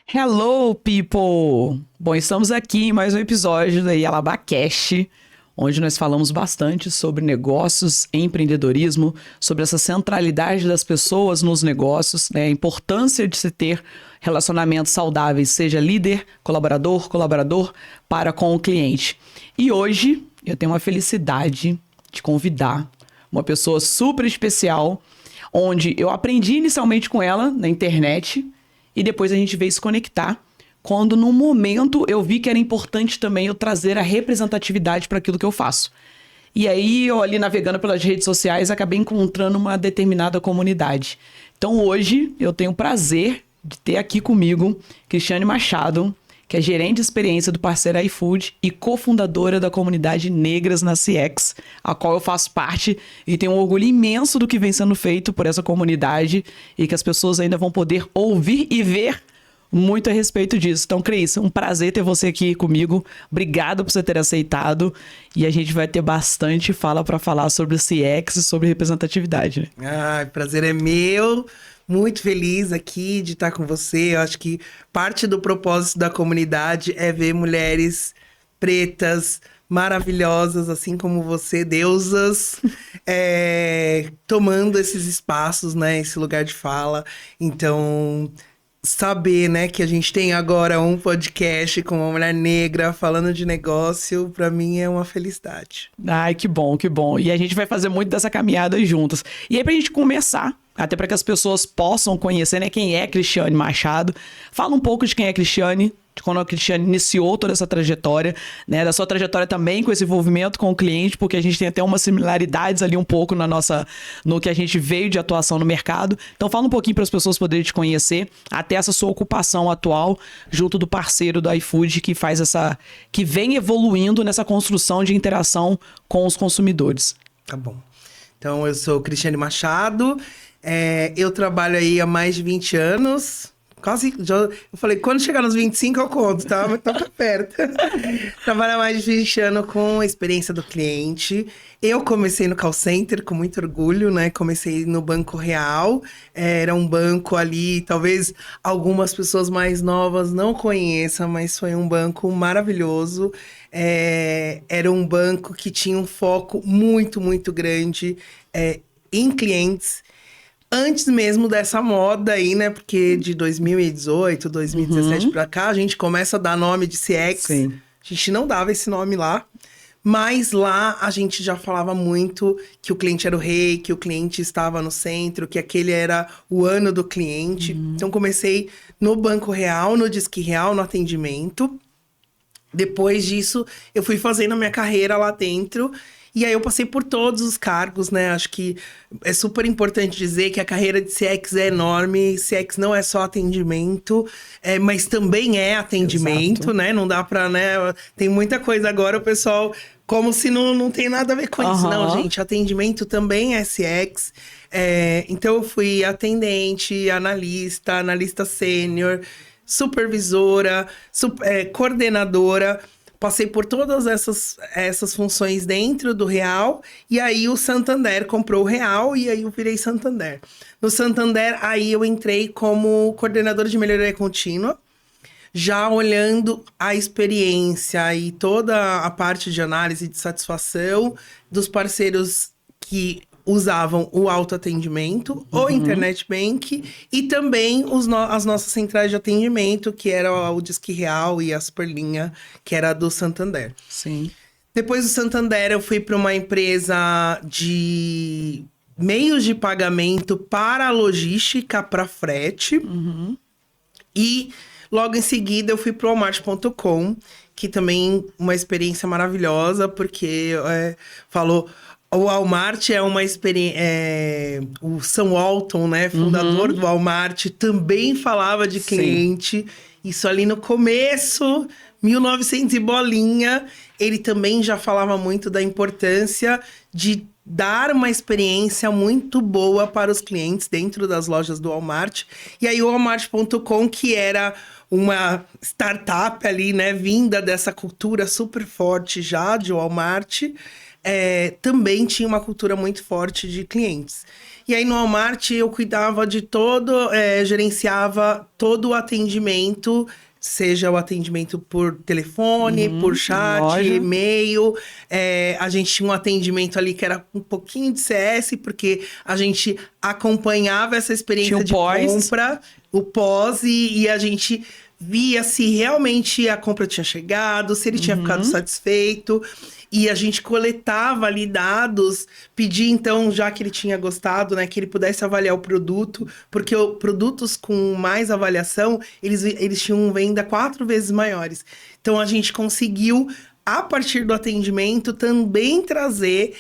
Hello, people! Bom, estamos aqui em mais um episódio da YalabaCast, onde nós falamos bastante sobre negócios, empreendedorismo, sobre essa centralidade das pessoas nos negócios, né? A importância de se ter relacionamentos saudáveis, seja líder, colaborador, para com o cliente. E hoje eu tenho uma felicidade de convidar uma pessoa super especial, onde eu aprendi inicialmente com ela na internet, e depois a gente veio se conectar, quando no momento eu vi que era importante também eu trazer a representatividade para aquilo que eu faço. E aí eu ali navegando pelas redes sociais acabei encontrando uma determinada comunidade. Então hoje eu tenho o prazer de ter aqui comigo Cristiane Machado, que é gerente de experiência do parceiro iFood e cofundadora da comunidade Negras na CX, a qual eu faço parte e tenho um orgulho imenso do que vem sendo feito por essa comunidade e que as pessoas ainda vão poder ouvir e ver muito a respeito disso. Então, Cris, um prazer ter você aqui comigo. Obrigado por você ter aceitado. E a gente vai ter bastante fala para falar sobre CX e sobre representatividade. Ai, prazer é meu. Muito feliz aqui de estar com você. Eu acho que parte do propósito da comunidade é ver mulheres pretas, maravilhosas, assim como você, deusas, tomando esses espaços, né? Esse lugar de fala. Então, saber, né, que a gente tem agora um podcast com uma mulher negra falando de negócio, para mim é uma felicidade. Ai, que bom, que bom. E a gente vai fazer muito dessa caminhada juntas. E aí, pra gente começar, até para que as pessoas possam conhecer, né, quem é Cristiane Machado. Fala um pouco de quem é Cristiane, de quando a Cristiane iniciou toda essa trajetória, né, da sua trajetória também com esse envolvimento com o cliente, porque a gente tem até umas similaridades ali um pouco no que a gente veio de atuação no mercado. Então fala um pouquinho para as pessoas poderem te conhecer, até essa sua ocupação atual junto do parceiro do iFood que vem evoluindo nessa construção de interação com os consumidores. Tá bom. Então eu sou Cristiane Machado, eu trabalho aí há mais de 20 anos. Eu falei, quando chegar nos 25 eu conto, tá? Mas tá perto. Trabalho há mais de 20 anos com a experiência do cliente. Eu comecei no call center com muito orgulho, né? Comecei no Banco Real. Era um banco ali, talvez algumas pessoas mais novas não conheçam, mas foi um banco maravilhoso. Era um banco que tinha um foco muito, muito grande em clientes. Antes mesmo dessa moda aí, né? Porque de 2018, 2017 pra cá, a gente começa a dar nome de CX. Sim. A gente não dava esse nome lá. Mas lá a gente já falava muito que o cliente era o rei, que o cliente estava no centro, que aquele era o ano do cliente. Então comecei no Banco Real, no Disque Real, no atendimento. Depois disso, eu fui fazendo a minha carreira lá dentro. E aí eu passei por todos os cargos, né? Acho que é super importante dizer que a carreira de CX é enorme. CX não é só atendimento, mas também é atendimento, Exato. né? Não dá pra, né? Tem muita coisa agora, o pessoal, como se não tem nada a ver com isso. Não, gente, atendimento também é CX. Então eu fui atendente, analista sênior, supervisora, coordenadora. Passei por todas essas funções dentro do Real, e aí o Santander comprou o Real, e aí eu virei Santander. No Santander, aí eu entrei como coordenadora de melhoria contínua, já olhando a experiência e toda a parte de análise de satisfação dos parceiros que usavam o autoatendimento, o Internet Bank e também as nossas centrais de atendimento, que era o Disque Real e a Superlinha, que era do Santander. Sim. Depois do Santander, eu fui para uma empresa de meios de pagamento para logística, para frete. E logo em seguida, eu fui para o Walmart.com, que também uma experiência maravilhosa, porque falou... O Walmart é uma experiência... o Sam Walton, né? Fundador do Walmart, também falava de cliente. Sim. Isso ali no começo, 1900 e bolinha. Ele também já falava muito da importância de dar uma experiência muito boa para os clientes dentro das lojas do Walmart. E aí o Walmart.com, que era uma startup ali, né? Vinda dessa cultura super forte já de Walmart... também tinha uma cultura muito forte de clientes. E aí no Walmart eu cuidava de gerenciava todo o atendimento, seja o atendimento por telefone, por chat, loja. e-mail. A gente tinha um atendimento ali que era um pouquinho de CS, porque a gente acompanhava essa experiência Tinha o de pós. compra, o pós, e a gente via se realmente a compra tinha chegado, se ele tinha ficado satisfeito. E a gente coletava ali dados, pedia então, já que ele tinha gostado, né, que ele pudesse avaliar o produto, porque produtos com mais avaliação, eles tinham venda 4 vezes maiores. Então a gente conseguiu, a partir do atendimento, também trazer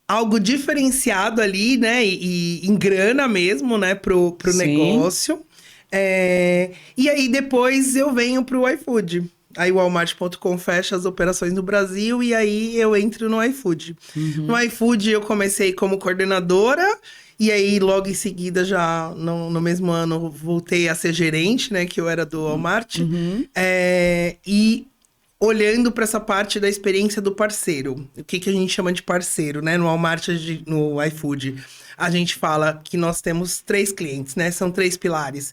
algo diferenciado ali, né, e em grana mesmo, né, pro negócio. E aí depois eu venho pro iFood. Aí o Walmart.com fecha as operações no Brasil e aí eu entro no iFood. No iFood eu comecei como coordenadora e aí logo em seguida já no mesmo ano voltei a ser gerente, né, que eu era do Walmart. E olhando para essa parte da experiência do parceiro. O que a gente chama de parceiro, né? No Walmart, no iFood, a gente fala que nós temos 3 clientes, né? São 3 pilares.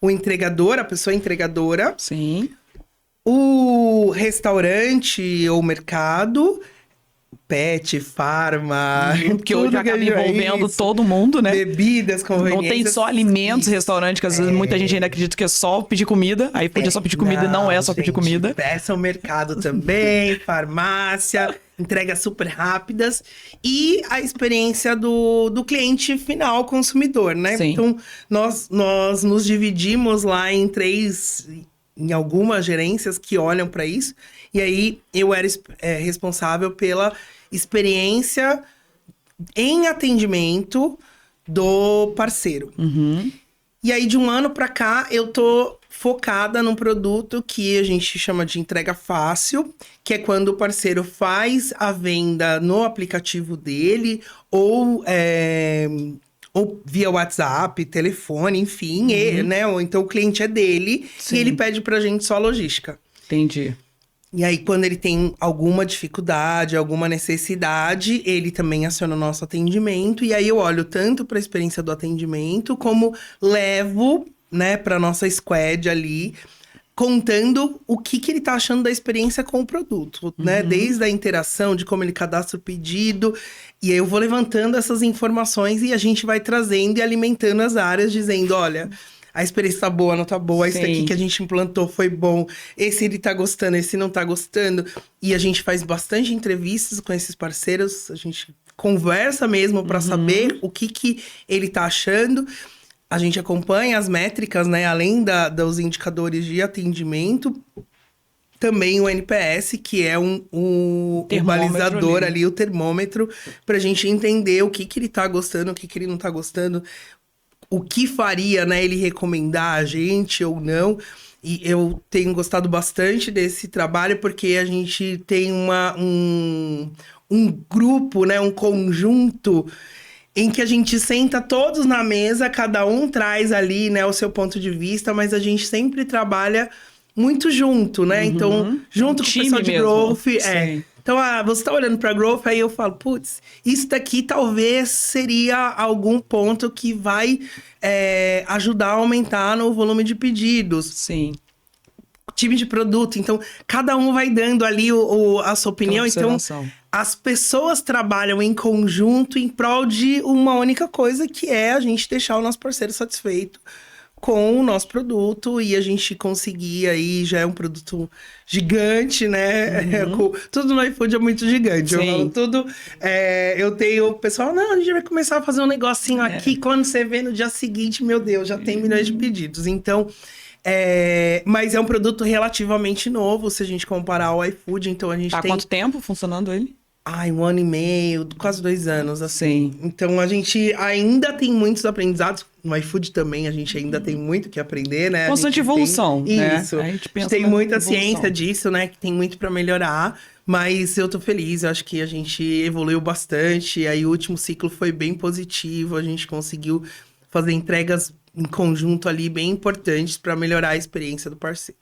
O entregador, a pessoa entregadora. Sim. O restaurante ou mercado, pet, farma, Porque hoje acaba envolvendo todo mundo, né? Bebidas, conveniências. Não tem só alimentos, restaurante, que às vezes muita gente ainda acredita que é só pedir comida. Aí podia só pedir comida e não é só pedir comida. Peça ao mercado também, farmácia, entregas super rápidas. E a experiência do cliente final, consumidor, né? Sim. Então, nós nos dividimos lá em algumas gerências que olham para isso. E aí, eu era responsável pela experiência em atendimento do parceiro. E aí, de um ano para cá, eu tô focada num produto que a gente chama de entrega fácil, que é quando o parceiro faz a venda no aplicativo dele ou via WhatsApp, telefone, enfim, né? Ou então o cliente é dele. Sim. E ele pede pra gente só a logística. Entendi. E aí, quando ele tem alguma dificuldade, alguma necessidade, ele também aciona o nosso atendimento. E aí eu olho tanto para a experiência do atendimento, como levo, né, para nossa squad ali, contando o que ele tá achando da experiência com o produto, né? Desde a interação, de como ele cadastra o pedido. E aí eu vou levantando essas informações e a gente vai trazendo e alimentando as áreas, dizendo, olha, a experiência tá boa, não tá boa, esse aqui que a gente implantou foi bom, esse ele tá gostando, esse não tá gostando. E a gente faz bastante entrevistas com esses parceiros, a gente conversa mesmo para saber o que ele tá achando. A gente acompanha as métricas, né? Além dos indicadores de atendimento, também o NPS, que é o balizador ali, o termômetro, pra gente entender o que ele tá gostando, o que ele não tá gostando, o que faria, né, ele recomendar a gente ou não. E eu tenho gostado bastante desse trabalho, porque a gente tem um grupo, né, um conjunto em que a gente senta todos na mesa, cada um traz ali, né, o seu ponto de vista, mas a gente sempre trabalha muito junto, né? Então, junto com o pessoal de growth. Então, você tá olhando para growth, aí eu falo, putz, isso daqui talvez seria algum ponto que vai ajudar a aumentar no volume de pedidos. Sim. Time de produto. Então, cada um vai dando ali a sua opinião. Então, as pessoas trabalham em conjunto em prol de uma única coisa, que é a gente deixar o nosso parceiro satisfeito com o nosso produto e a gente conseguir aí, já é um produto gigante, né? Tudo no iFood é muito gigante. Eu falo tudo. Eu tenho o pessoal, não, a gente vai começar a fazer um negocinho aqui. Quando você vê no dia seguinte, meu Deus, já tem milhões de pedidos. Então, mas é um produto relativamente novo, se a gente comparar ao iFood. Então a gente tem... Há quanto tempo funcionando ele? 1 ano e meio, quase 2 anos, assim. Então, a gente ainda tem muitos aprendizados. No iFood também, a gente ainda tem muito que aprender, né? Constante evolução, né? Isso. A gente tem muita ciência disso, né? Que tem muito para melhorar. Mas eu tô feliz, eu acho que a gente evoluiu bastante. E aí, o último ciclo foi bem positivo. A gente conseguiu fazer entregas em conjunto ali bem importantes para melhorar a experiência do parceiro.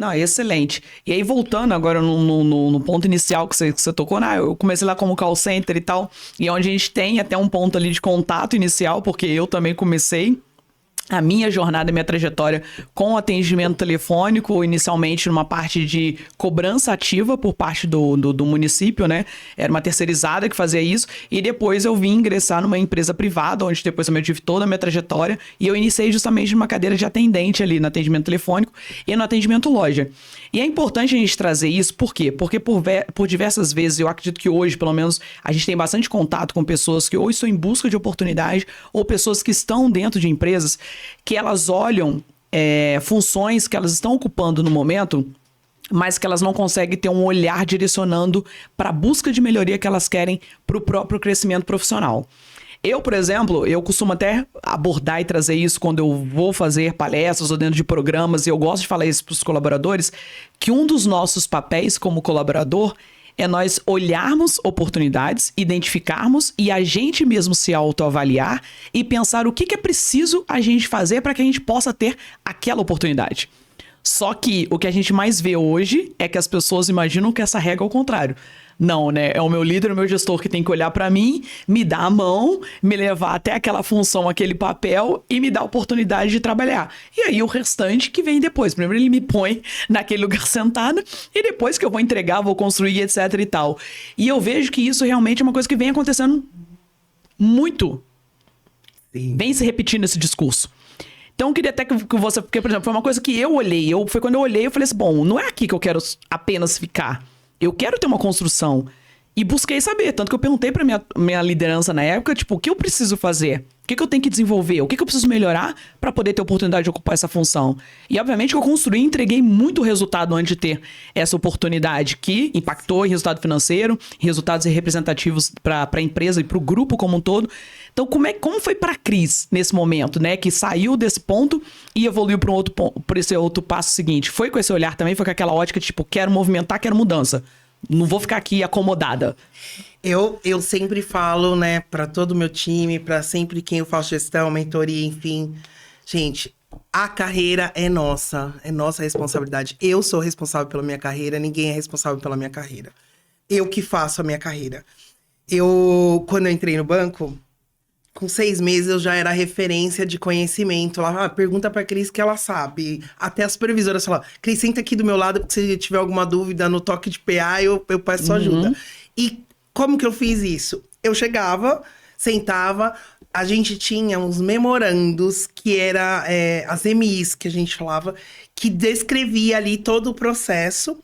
Não, excelente. E aí, voltando agora no ponto inicial que você tocou, né? Eu comecei lá como call center e tal, e é onde a gente tem até um ponto ali de contato inicial, porque eu também comecei a minha jornada, a minha trajetória com atendimento telefônico, inicialmente numa parte de cobrança ativa por parte do município, né? Era uma terceirizada que fazia isso, e depois eu vim ingressar numa empresa privada, onde depois eu tive toda a minha trajetória, e eu iniciei justamente numa cadeira de atendente ali no atendimento telefônico e no atendimento loja. E é importante a gente trazer isso, por quê? Porque por diversas vezes, eu acredito que hoje, pelo menos, a gente tem bastante contato com pessoas que ou estão em busca de oportunidade, ou pessoas que estão dentro de empresas que elas olham funções que elas estão ocupando no momento, mas que elas não conseguem ter um olhar direcionando para a busca de melhoria que elas querem para o próprio crescimento profissional. Eu, por exemplo, eu costumo até abordar e trazer isso quando eu vou fazer palestras ou dentro de programas, e eu gosto de falar isso para os colaboradores, que um dos nossos papéis como colaborador é nós olharmos oportunidades, identificarmos e a gente mesmo se autoavaliar e pensar o que é preciso a gente fazer para que a gente possa ter aquela oportunidade. Só que o que a gente mais vê hoje é que as pessoas imaginam que essa regra é o contrário. Não, né? É o meu líder, o meu gestor que tem que olhar para mim, me dar a mão, me levar até aquela função, aquele papel e me dar a oportunidade de trabalhar. E aí o restante que vem depois. Primeiro ele me põe naquele lugar sentado e depois que eu vou entregar, vou construir, etc e tal. E eu vejo que isso realmente é uma coisa que vem acontecendo muito. Sim. Vem se repetindo esse discurso. Então, eu queria até que você... Porque, por exemplo, foi uma coisa que eu olhei. Foi quando eu olhei, eu falei assim, bom, não é aqui que eu quero apenas ficar. Eu quero ter uma construção. E busquei saber. Tanto que eu perguntei pra minha liderança na época, tipo, o que eu preciso fazer? O que eu tenho que desenvolver? O que eu preciso melhorar para poder ter a oportunidade de ocupar essa função? E, obviamente, eu construí e entreguei muito resultado antes de ter essa oportunidade, que impactou em resultado financeiro, em resultados representativos para a empresa e para o grupo como um todo. Então, como foi para a Cris nesse momento, né? Que saiu desse ponto e evoluiu para esse outro passo seguinte? Foi com esse olhar também? Foi com aquela ótica, tipo, quero movimentar, quero mudança. Não vou ficar aqui acomodada. Eu sempre falo, né, para todo o meu time, para sempre quem eu faço gestão, mentoria, enfim. Gente, a carreira é nossa responsabilidade. Eu sou responsável pela minha carreira, ninguém é responsável pela minha carreira. Eu que faço a minha carreira. Quando eu entrei no banco, com 6 meses eu já era referência de conhecimento. Lá, pergunta pra Cris que ela sabe. Até as supervisoras falavam, Cris, senta aqui do meu lado, porque se tiver alguma dúvida no toque de PA, eu peço ajuda. E como que eu fiz isso? Eu chegava, sentava, a gente tinha uns memorandos, que era as EMIs que a gente falava, que descrevia ali todo o processo.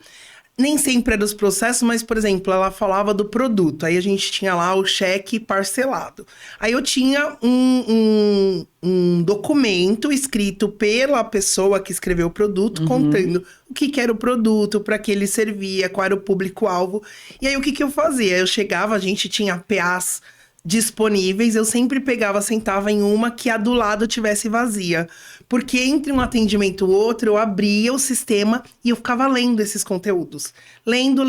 Nem sempre era dos processos, mas, por exemplo, ela falava do produto. Aí a gente tinha lá o cheque parcelado. Aí eu tinha um documento escrito pela pessoa que escreveu o produto, contando o que era o produto, para que ele servia, qual era o público-alvo. E aí o que eu fazia? Eu chegava, a gente tinha PAs disponíveis, eu sempre pegava, sentava em uma que a do lado tivesse vazia. Porque entre um atendimento e o outro, eu abria o sistema e eu ficava lendo esses conteúdos. Lendo.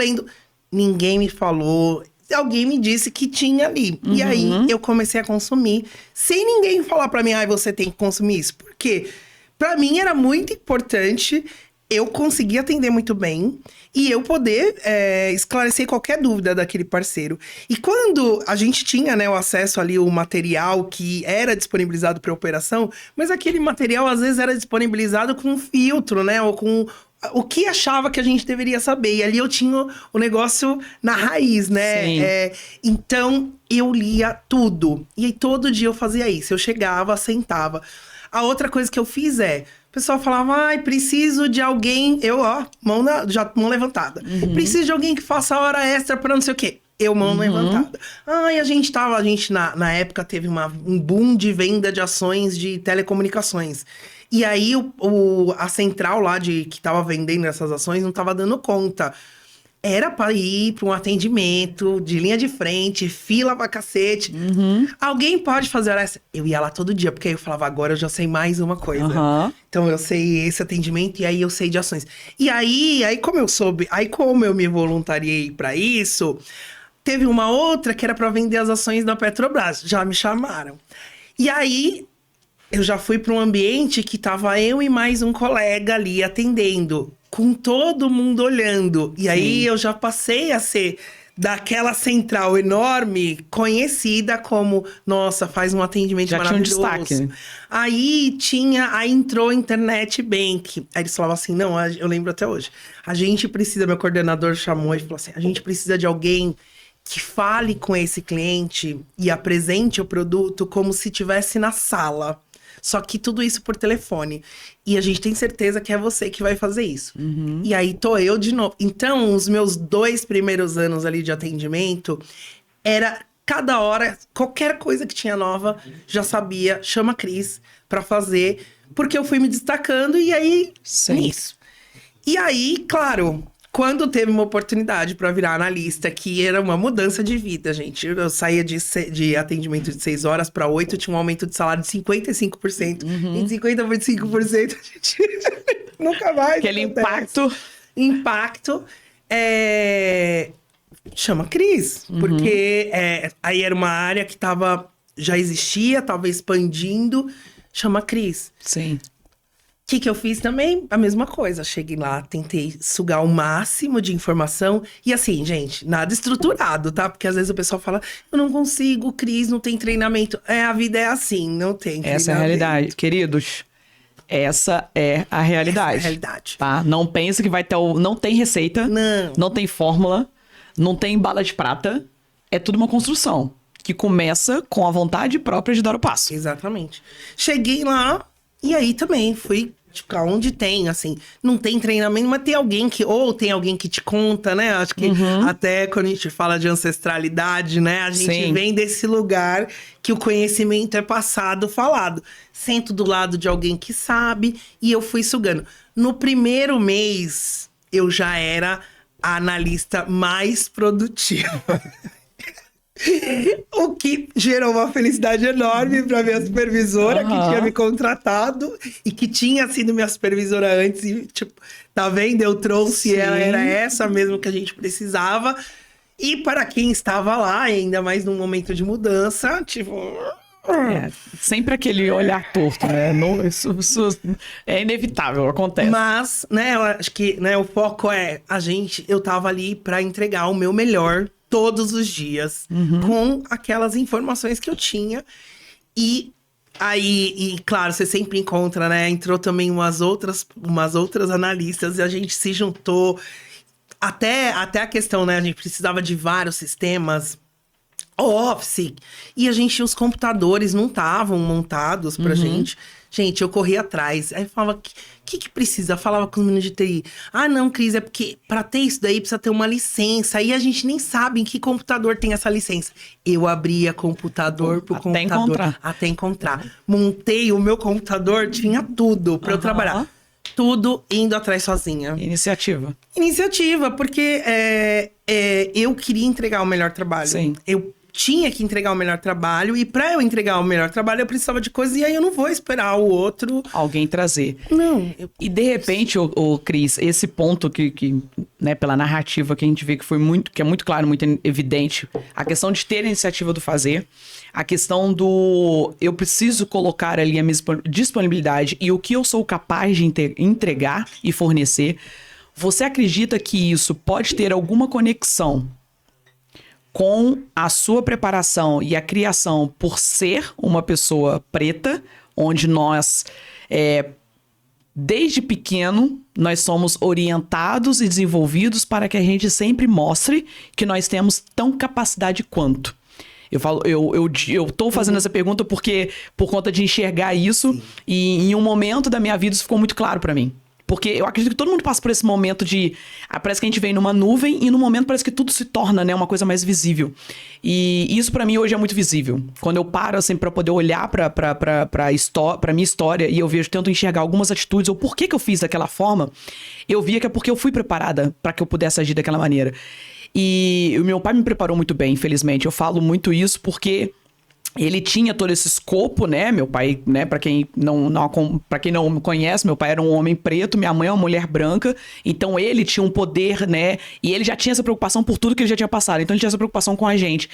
Ninguém me falou, alguém me disse que tinha ali. E aí, eu comecei a consumir, sem ninguém falar pra mim, você tem que consumir isso. Por quê? Pra mim, era muito importante eu conseguir atender muito bem e eu poder esclarecer qualquer dúvida daquele parceiro. E quando a gente tinha, né, o acesso ali, o material que era disponibilizado para operação, mas aquele material às vezes era disponibilizado com um filtro, né, ou com o que achava que a gente deveria saber. E ali eu tinha o negócio na raiz, né? Então, eu lia tudo. E aí, todo dia eu fazia isso. Eu chegava, sentava. A outra coisa que eu fiz o pessoal falava, preciso de alguém... Eu, mão levantada. Preciso de alguém que faça hora extra pra não sei o quê. Eu, mão levantada. A gente na época teve um boom de venda de ações de telecomunicações. E aí, a central lá que tava vendendo essas ações não tava dando conta. Era para ir para um atendimento de linha de frente, fila pra cacete. Alguém pode fazer essa? Eu ia lá todo dia, porque aí eu falava, agora eu já sei mais uma coisa. Então eu sei esse atendimento e aí eu sei de ações. E aí como eu soube, como eu me voluntariei para isso, teve uma outra que era para vender as ações da Petrobras. Já me chamaram. E aí eu já fui para um ambiente que tava eu e mais um colega ali atendendo. com todo mundo olhando. E aí eu já passei a ser daquela central enorme, conhecida como, nossa, faz um atendimento já maravilhoso. Tinha um destaque. Aí entrou Internet Bank. Aí eles falavam assim, não, eu lembro até hoje. A gente precisa, meu coordenador chamou e falou assim, a gente precisa de alguém que fale com esse cliente e apresente o produto como se estivesse na sala. Só que tudo isso por telefone. E a gente tem certeza que é você que vai fazer isso. E aí tô eu de novo. Então, os meus 2 primeiros anos ali de atendimento, era cada hora, qualquer coisa que tinha nova, já sabia, chama a Cris pra fazer. Porque eu fui me destacando e aí, nisso. E aí, claro, quando teve uma oportunidade para virar analista, que era uma mudança de vida, gente. Eu saía de atendimento de 6 horas para 8, tinha um aumento de salário de 55%. Em 55%, a gente nunca mais. Aquele acontece. Impacto. Chama Cris. Porque aí era uma área que já existia, estava expandindo. Chama Cris. Sim. O que eu fiz também? A mesma coisa. Cheguei lá, tentei sugar o máximo de informação. E assim, gente, nada estruturado, tá? Porque às vezes o pessoal fala, eu não consigo, Cris, não tem treinamento. A vida é assim, não tem treinamento. Essa é a realidade. Queridos, essa é a realidade. Essa é a realidade. Tá? Não pense que vai ter... Não tem receita. Não tem fórmula. Não tem bala de prata. É tudo uma construção. Que começa com a vontade própria de dar o passo. Exatamente. Cheguei lá... E aí também fui, tipo, onde tem, assim, não tem treinamento, mas tem alguém tem alguém que te conta, né? Acho que até quando a gente fala de ancestralidade, né? A gente vem desse lugar que o conhecimento é passado, falado. Sento do lado de alguém que sabe e eu fui sugando. No primeiro mês, eu já era a analista mais produtiva. O que gerou uma felicidade enorme para minha supervisora, que tinha me contratado e que tinha sido minha supervisora antes. E, tipo, tá vendo? Eu trouxe ela, era essa mesmo que a gente precisava. E para quem estava lá, ainda mais num momento de mudança, tipo... sempre aquele olhar torto, né? Isso é inevitável, acontece. Mas, né, eu acho que o foco eu tava ali para entregar o meu melhor todos os dias, com aquelas informações que eu tinha. E aí, claro, você sempre encontra, né? Entrou também umas outras analistas e a gente se juntou. Até a questão, né? A gente precisava de vários sistemas. Office. E os computadores não estavam montados pra gente. Gente, eu corri atrás. Aí eu falava, o que precisa? Eu falava com os meninos de TI. Ah, não, Cris, é porque pra ter isso daí precisa ter uma licença. E a gente nem sabe em que computador tem essa licença. Eu abria computador por computador. Até encontrar. Montei o meu computador, tinha tudo pra eu trabalhar. Tudo indo atrás sozinha. Iniciativa, porque eu queria entregar o melhor trabalho. Sim. Eu tinha que entregar o melhor trabalho. E pra eu entregar o melhor trabalho, eu precisava de coisas. E aí eu não vou esperar o outro... alguém trazer. Não. E de repente, Cris, esse ponto que né, pela narrativa que a gente vê que é muito claro, muito evidente. A questão de ter a iniciativa do fazer. A questão do... eu preciso colocar ali a minha disponibilidade e o que eu sou capaz de entregar e fornecer. Você acredita que isso pode ter alguma conexão com a sua preparação e a criação por ser uma pessoa preta, onde nós, desde pequeno, nós somos orientados e desenvolvidos para que a gente sempre mostre que nós temos tão capacidade quanto. Eu tô fazendo essa pergunta porque, por conta de enxergar isso, e em um momento da minha vida isso ficou muito claro para mim. Porque eu acredito que todo mundo passa por esse momento de... parece que a gente vem numa nuvem e no momento parece que tudo se torna, né, uma coisa mais visível. E isso pra mim hoje é muito visível. Quando eu paro, assim, pra poder olhar pra minha história e eu tento enxergar algumas atitudes ou por que eu fiz daquela forma, eu via que é porque eu fui preparada pra que eu pudesse agir daquela maneira. E o meu pai me preparou muito bem, infelizmente. Eu falo muito isso porque... ele tinha todo esse escopo, né? Meu pai, né? Pra quem não me conhece, meu pai era um homem preto, minha mãe é uma mulher branca. Então ele tinha um poder, né? E ele já tinha essa preocupação por tudo que ele já tinha passado. Então ele tinha essa preocupação com a gente.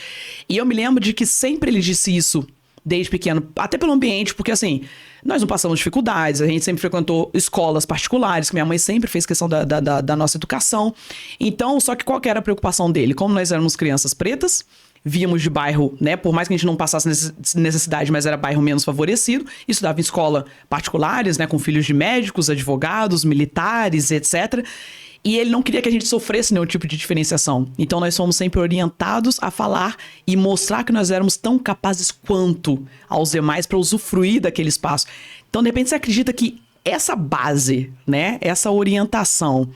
E eu me lembro de que sempre ele disse isso desde pequeno, até pelo ambiente, porque assim, nós não passamos dificuldades, a gente sempre frequentou escolas particulares, que minha mãe sempre fez questão da nossa educação. Então, só que qual que era a preocupação dele? Como nós éramos crianças pretas, víamos de bairro, né, por mais que a gente não passasse necessidade, mas era bairro menos favorecido, estudava em escola particulares, né, com filhos de médicos, advogados, militares, etc., e ele não queria que a gente sofresse nenhum tipo de diferenciação. Então, nós fomos sempre orientados a falar e mostrar que nós éramos tão capazes quanto aos demais para usufruir daquele espaço. Então, de repente, você acredita que essa base, né, essa orientação,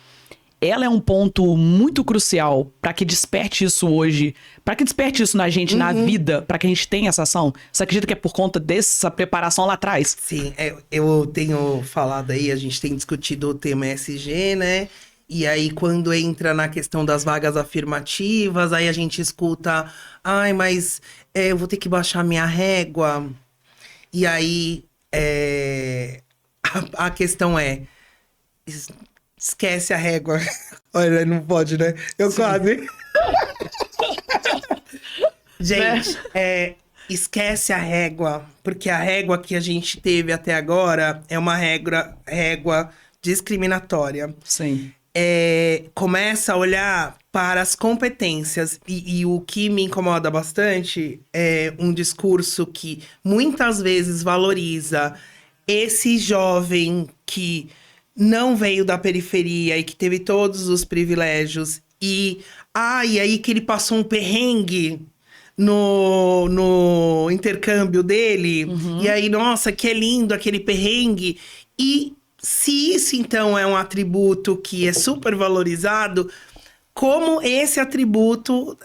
ela é um ponto muito crucial para que desperte isso hoje, para que desperte isso na gente, na vida, para que a gente tenha essa ação? Você acredita que é por conta dessa preparação lá atrás? Sim, eu tenho falado aí, a gente tem discutido o tema ESG, né? E aí, quando entra na questão das vagas afirmativas, aí a gente escuta, ai, mas eu vou ter que baixar minha régua. E aí, a questão é, esquece a régua. Olha, não pode, né? Eu Sim. quase. Gente, esquece a régua, porque a régua que a gente teve até agora é uma régua discriminatória. Sim. Começa a olhar para as competências. E o que me incomoda bastante é um discurso que muitas vezes valoriza esse jovem que não veio da periferia e que teve todos os privilégios. E aí que ele passou um perrengue no intercâmbio dele. E aí, nossa, que é lindo aquele perrengue. E se isso, então, é um atributo que é super valorizado, como esse atributo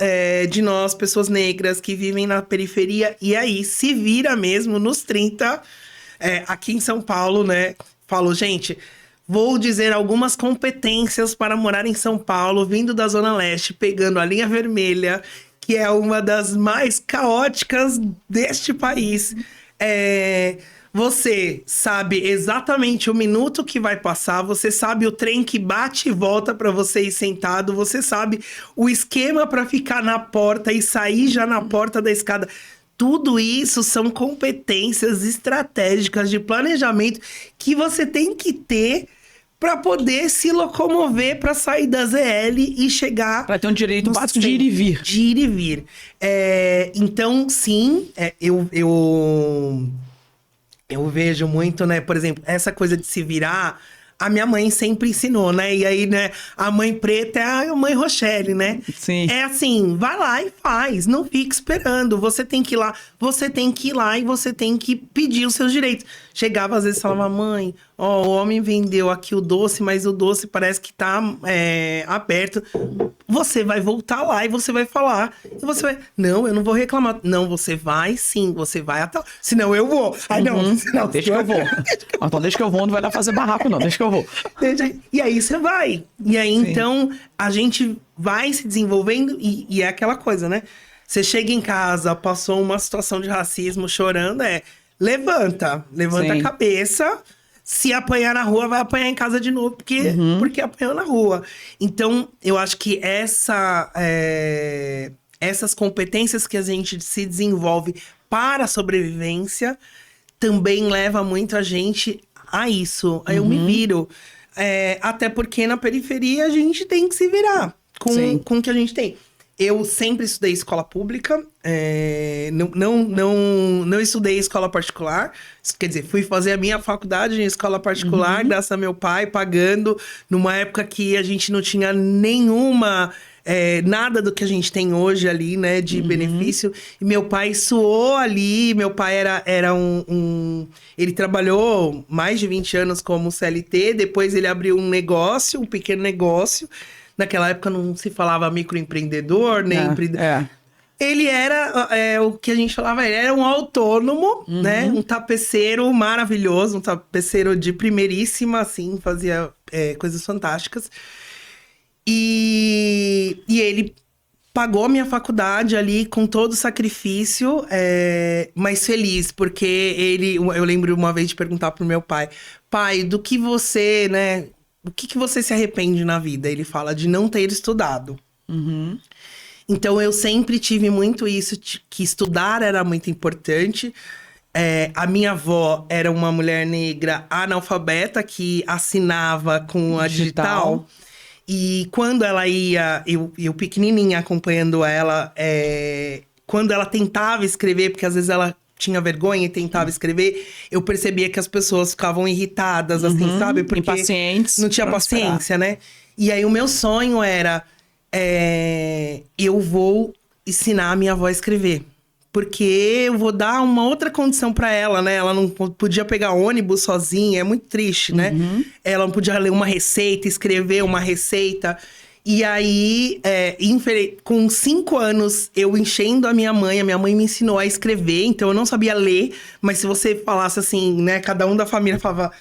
de nós, pessoas negras que vivem na periferia, e aí se vira mesmo nos 30, aqui em São Paulo, né? Falou, gente, vou dizer algumas competências para morar em São Paulo, vindo da Zona Leste, pegando a linha vermelha, que é uma das mais caóticas deste país. Você sabe exatamente o minuto que vai passar, você sabe o trem que bate e volta para você ir sentado, você sabe o esquema para ficar na porta e sair já na porta da escada. Tudo isso são competências estratégicas de planejamento que você tem que ter para poder se locomover para sair da ZL e chegar... Para ter um direito básico de ir e vir. De ir e vir. Então, sim, eu vejo muito, né? Por exemplo, essa coisa de se virar, a minha mãe sempre ensinou, né? E aí, né? A mãe preta é a mãe Rochelle, né? Sim. É assim, vai lá e faz. Não fique esperando. Você tem que ir lá. Você tem que ir lá e você tem que pedir os seus direitos. Chegava, às vezes, e falava, mãe, o homem vendeu aqui o doce, mas o doce parece que tá aberto. Você vai voltar lá e você vai falar. E você vai... Não, eu não vou reclamar. Não, você vai sim, você vai até... Senão eu vou. Ai, não, senão... Deixa que eu vou. Então deixa que eu vou, não vai lá fazer barraco não, deixa que eu vou. E aí você vai. E aí, então, a gente vai se desenvolvendo e é aquela coisa, né? Você chega em casa, passou uma situação de racismo, chorando, levanta Sim. a cabeça. Se apanhar na rua, vai apanhar em casa de novo, porque apanhou na rua. Então, eu acho que essas competências que a gente se desenvolve para a sobrevivência também leva muito a gente a isso. Aí eu me viro. Até porque na periferia a gente tem que se virar com o que a gente tem. Eu sempre estudei escola pública, não estudei escola particular. Quer dizer, fui fazer a minha faculdade em escola particular, graças a meu pai, pagando, numa época que a gente não tinha nenhuma... nada do que a gente tem hoje ali, né, de benefício. E meu pai suou ali, meu pai era ele trabalhou mais de 20 anos como CLT, depois ele abriu um negócio, um pequeno negócio. Naquela época não se falava microempreendedor, nem empreendedor. Ele era, o que a gente falava, ele era um autônomo, né? Um tapeceiro maravilhoso, um tapeceiro de primeiríssima, assim, fazia coisas fantásticas. E ele pagou a minha faculdade ali com todo o sacrifício, mas feliz, porque eu lembro uma vez de perguntar pro meu pai, do que você, né... O que você se arrepende na vida? Ele fala de não ter estudado. Então, eu sempre tive muito isso, que estudar era muito importante. A minha avó era uma mulher negra analfabeta que assinava com a digital. E quando ela ia, eu pequenininha acompanhando ela, quando ela tentava escrever, porque às vezes ela tinha vergonha e tentava escrever, eu percebia que as pessoas ficavam irritadas, assim, sabe? Porque impacientes, não tinha paciência, né? E aí o meu sonho era, eu vou ensinar a minha avó a escrever. Porque eu vou dar uma outra condição pra ela, né? Ela não podia pegar ônibus sozinha, é muito triste, né? Ela não podia ler uma receita, escrever uma receita. E aí, com 5 anos, eu enchendo a minha mãe me ensinou a escrever, então eu não sabia ler. Mas se você falasse assim, né? Cada um da família falava,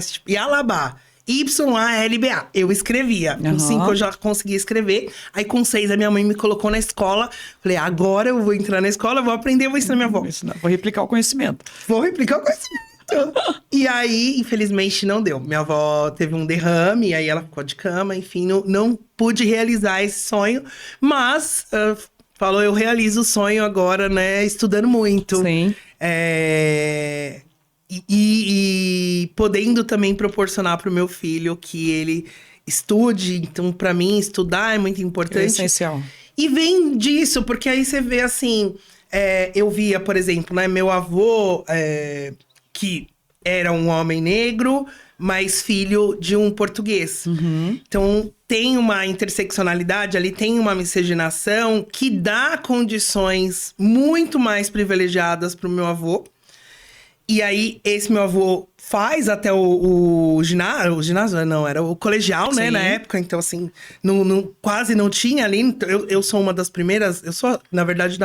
tipo, Yalabá. YALBA. Eu escrevia. Com 5 eu já conseguia escrever. Aí com 6 a minha mãe me colocou na escola. Falei, agora eu vou entrar na escola, vou aprender, vou ensinar minha avó. Vou replicar o conhecimento. Vou replicar o conhecimento. E aí, infelizmente, não deu. Minha avó teve um derrame, e aí ela ficou de cama. Enfim, não pude realizar esse sonho. Mas, eu realizo o sonho agora, né? Estudando muito. Sim. E podendo também proporcionar para o meu filho que ele estude. Então, para mim, estudar é muito importante. É essencial. E vem disso, porque aí você vê assim... eu via, por exemplo, né, meu avô, que era um homem negro, mas filho de um português. Então, tem uma interseccionalidade ali, tem uma miscigenação que dá condições muito mais privilegiadas para o meu avô. E aí, esse meu avô faz até o ginásio... O ginásio não, era o colegial, né? Na época. Então, assim, quase não tinha ali. Eu sou uma das primeiras... Eu sou, na verdade,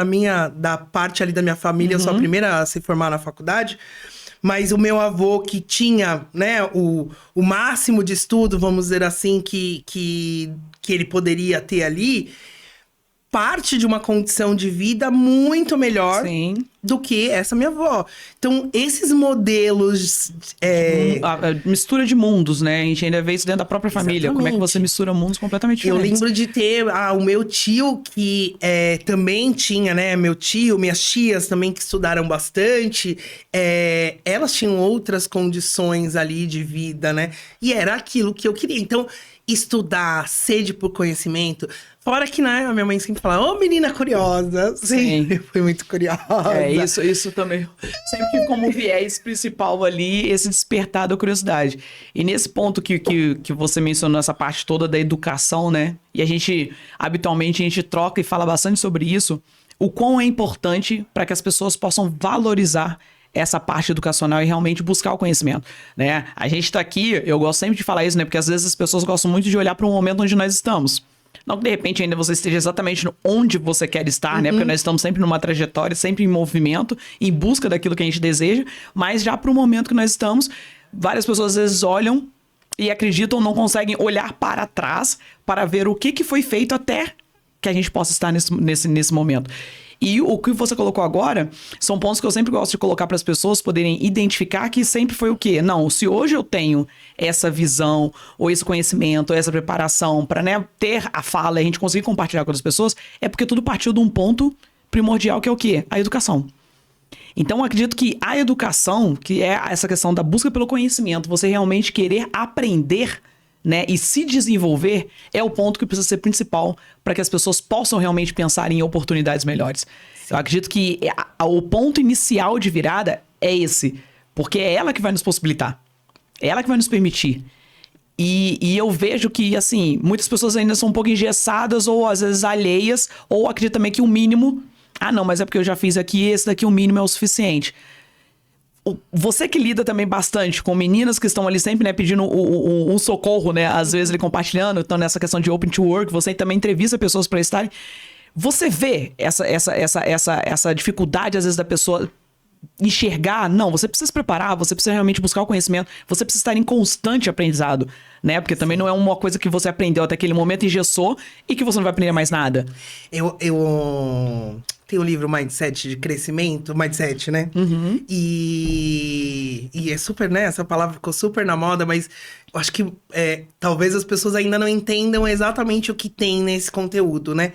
da parte ali da minha família, eu sou a primeira a se formar na faculdade. Mas o meu avô, que tinha, né, o máximo de estudo, vamos dizer assim, que ele poderia ter ali... parte de uma condição de vida muito melhor do que essa minha avó. Então, esses modelos... A mistura de mundos, né? A gente ainda vê isso dentro da própria família. Como é que você mistura mundos completamente diferentes. Eu lembro de ter o meu tio, que também tinha, né? Meu tio, minhas tias também, que estudaram bastante. Elas tinham outras condições ali de vida, né? E era aquilo que eu queria. Então, estudar, sede por conhecimento... Fora que, né, a minha mãe sempre fala, menina curiosa. Sempre fui muito curiosa. Isso também. Sempre que como viés principal ali, esse despertar da curiosidade. E nesse ponto que você mencionou, essa parte toda da educação, né? E habitualmente, a gente troca e fala bastante sobre isso. O quão é importante para que as pessoas possam valorizar essa parte educacional e realmente buscar o conhecimento, né? A gente tá aqui, eu gosto sempre de falar isso, né? Porque às vezes as pessoas gostam muito de olhar para o momento onde nós estamos. Não que de repente ainda você esteja exatamente onde você quer estar, né? Porque nós estamos sempre numa trajetória, sempre em movimento, em busca daquilo que a gente deseja. Mas já para o momento que nós estamos, várias pessoas às vezes olham e acreditam, não conseguem olhar para trás para ver o que foi feito até que a gente possa estar nesse momento. E o que você colocou agora são pontos que eu sempre gosto de colocar para as pessoas poderem identificar que sempre foi o quê? Não, se hoje eu tenho essa visão, ou esse conhecimento, ou essa preparação para, né, ter a fala e a gente conseguir compartilhar com outras pessoas, é porque tudo partiu de um ponto primordial que é o quê? A educação. Então, eu acredito que a educação, que é essa questão da busca pelo conhecimento, você realmente querer aprender, né, e se desenvolver, é o ponto que precisa ser principal para que as pessoas possam realmente pensar em oportunidades melhores. Eu acredito que o ponto inicial de virada é esse, porque é ela que vai nos possibilitar, é ela que vai nos permitir. E eu vejo que, assim, muitas pessoas ainda são um pouco engessadas ou às vezes alheias, ou acreditam também que o mínimo... não, mas é porque eu já fiz aqui, esse daqui o mínimo é o suficiente. Você que lida também bastante com meninas que estão ali sempre, né, pedindo um socorro, né, às vezes ele compartilhando, então nessa questão de open to work, você também entrevista pessoas para estarem. Você vê essa dificuldade, às vezes, da pessoa enxergar? Não, você precisa se preparar, você precisa realmente buscar o conhecimento, você precisa estar em constante aprendizado, né, porque também não é uma coisa que você aprendeu até aquele momento, engessou, e que você não vai aprender mais nada. Tem o livro Mindset de crescimento, Mindset, né? E é super, né? Essa palavra ficou super na moda, mas eu acho que talvez as pessoas ainda não entendam exatamente o que tem nesse conteúdo, né?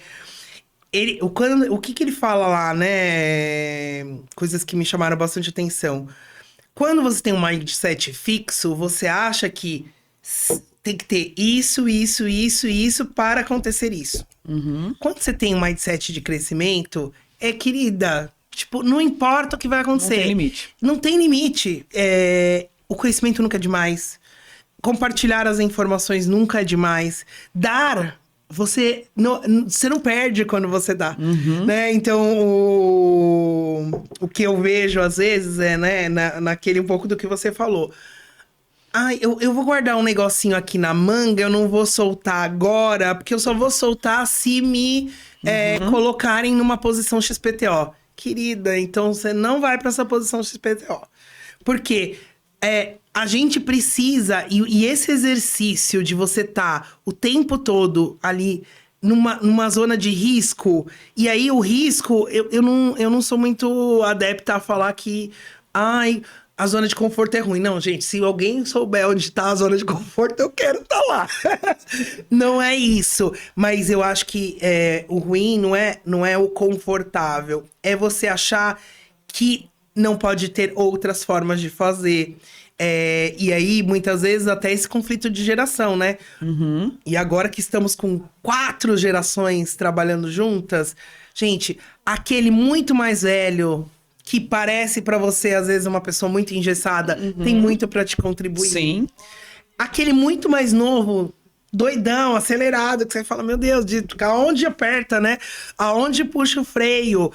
O que ele fala lá, né? Coisas que me chamaram bastante atenção. Quando você tem um mindset fixo, você acha que tem que ter isso para acontecer isso. Quando você tem um mindset de crescimento, querida, tipo, não importa o que vai acontecer. Não tem limite. Não tem limite. O conhecimento nunca é demais. Compartilhar as informações nunca é demais. Dar... Você não perde quando você dá, né? Então, o que eu vejo às vezes é, né, naquele um pouco do que você falou. Eu vou guardar um negocinho aqui na manga, eu não vou soltar agora, porque eu só vou soltar se me colocarem numa posição XPTO. Querida, então você não vai para essa posição XPTO. Porque... a gente precisa, e esse exercício de você estar o tempo todo ali numa zona de risco, e aí o risco, eu não sou muito adepta a falar que, a zona de conforto é ruim. Não, gente, se alguém souber onde está a zona de conforto, eu quero estar lá. Não é isso, mas eu acho que o ruim não é o confortável, é você achar que não pode ter outras formas de fazer. E aí, muitas vezes, até esse conflito de geração, né? E agora que estamos com 4 gerações trabalhando juntas, gente, aquele muito mais velho, que parece pra você, às vezes, uma pessoa muito engessada, tem muito pra te contribuir. Sim. Aquele muito mais novo, doidão, acelerado, que você fala, meu Deus, aonde aperta, né? Aonde puxa o freio?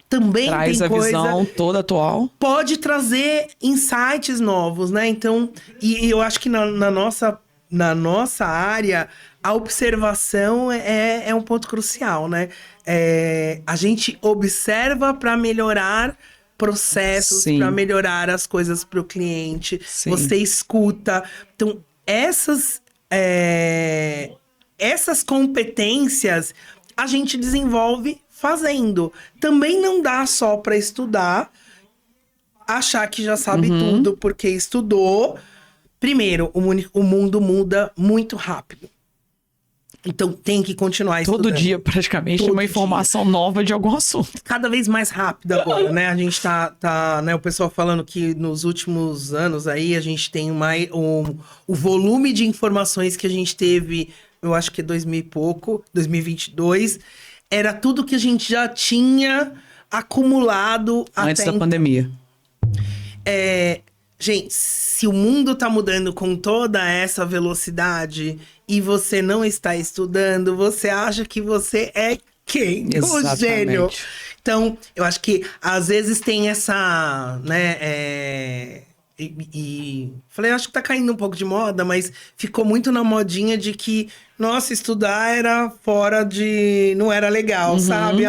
Também traz tem coisa... a visão toda atual. Pode trazer insights novos, né? Então, e eu acho que na nossa área, a observação é um ponto crucial, né? A gente observa para melhorar processos, para melhorar as coisas para o cliente. Sim. Você escuta. Então, essas competências a gente desenvolve fazendo. Também não dá só para estudar, achar que já sabe tudo porque estudou. Primeiro, o mundo muda muito rápido. Então tem que continuar estudando. Todo dia, praticamente, Todo uma informação nova de algum assunto. Cada vez mais rápido agora, né? A gente tá né? O pessoal falando que nos últimos anos aí a gente tem o volume de informações que a gente teve, eu acho que 2000 e pouco, 2022, era tudo que a gente já tinha acumulado Antes até da pandemia. Gente, se o mundo tá mudando com toda essa velocidade e você não está estudando, você acha que você é quem? Exatamente. O gênio. Então, eu acho que às vezes tem essa, né, falei, acho que tá caindo um pouco de moda, mas ficou muito na modinha de que, nossa, estudar era não era legal, sabe?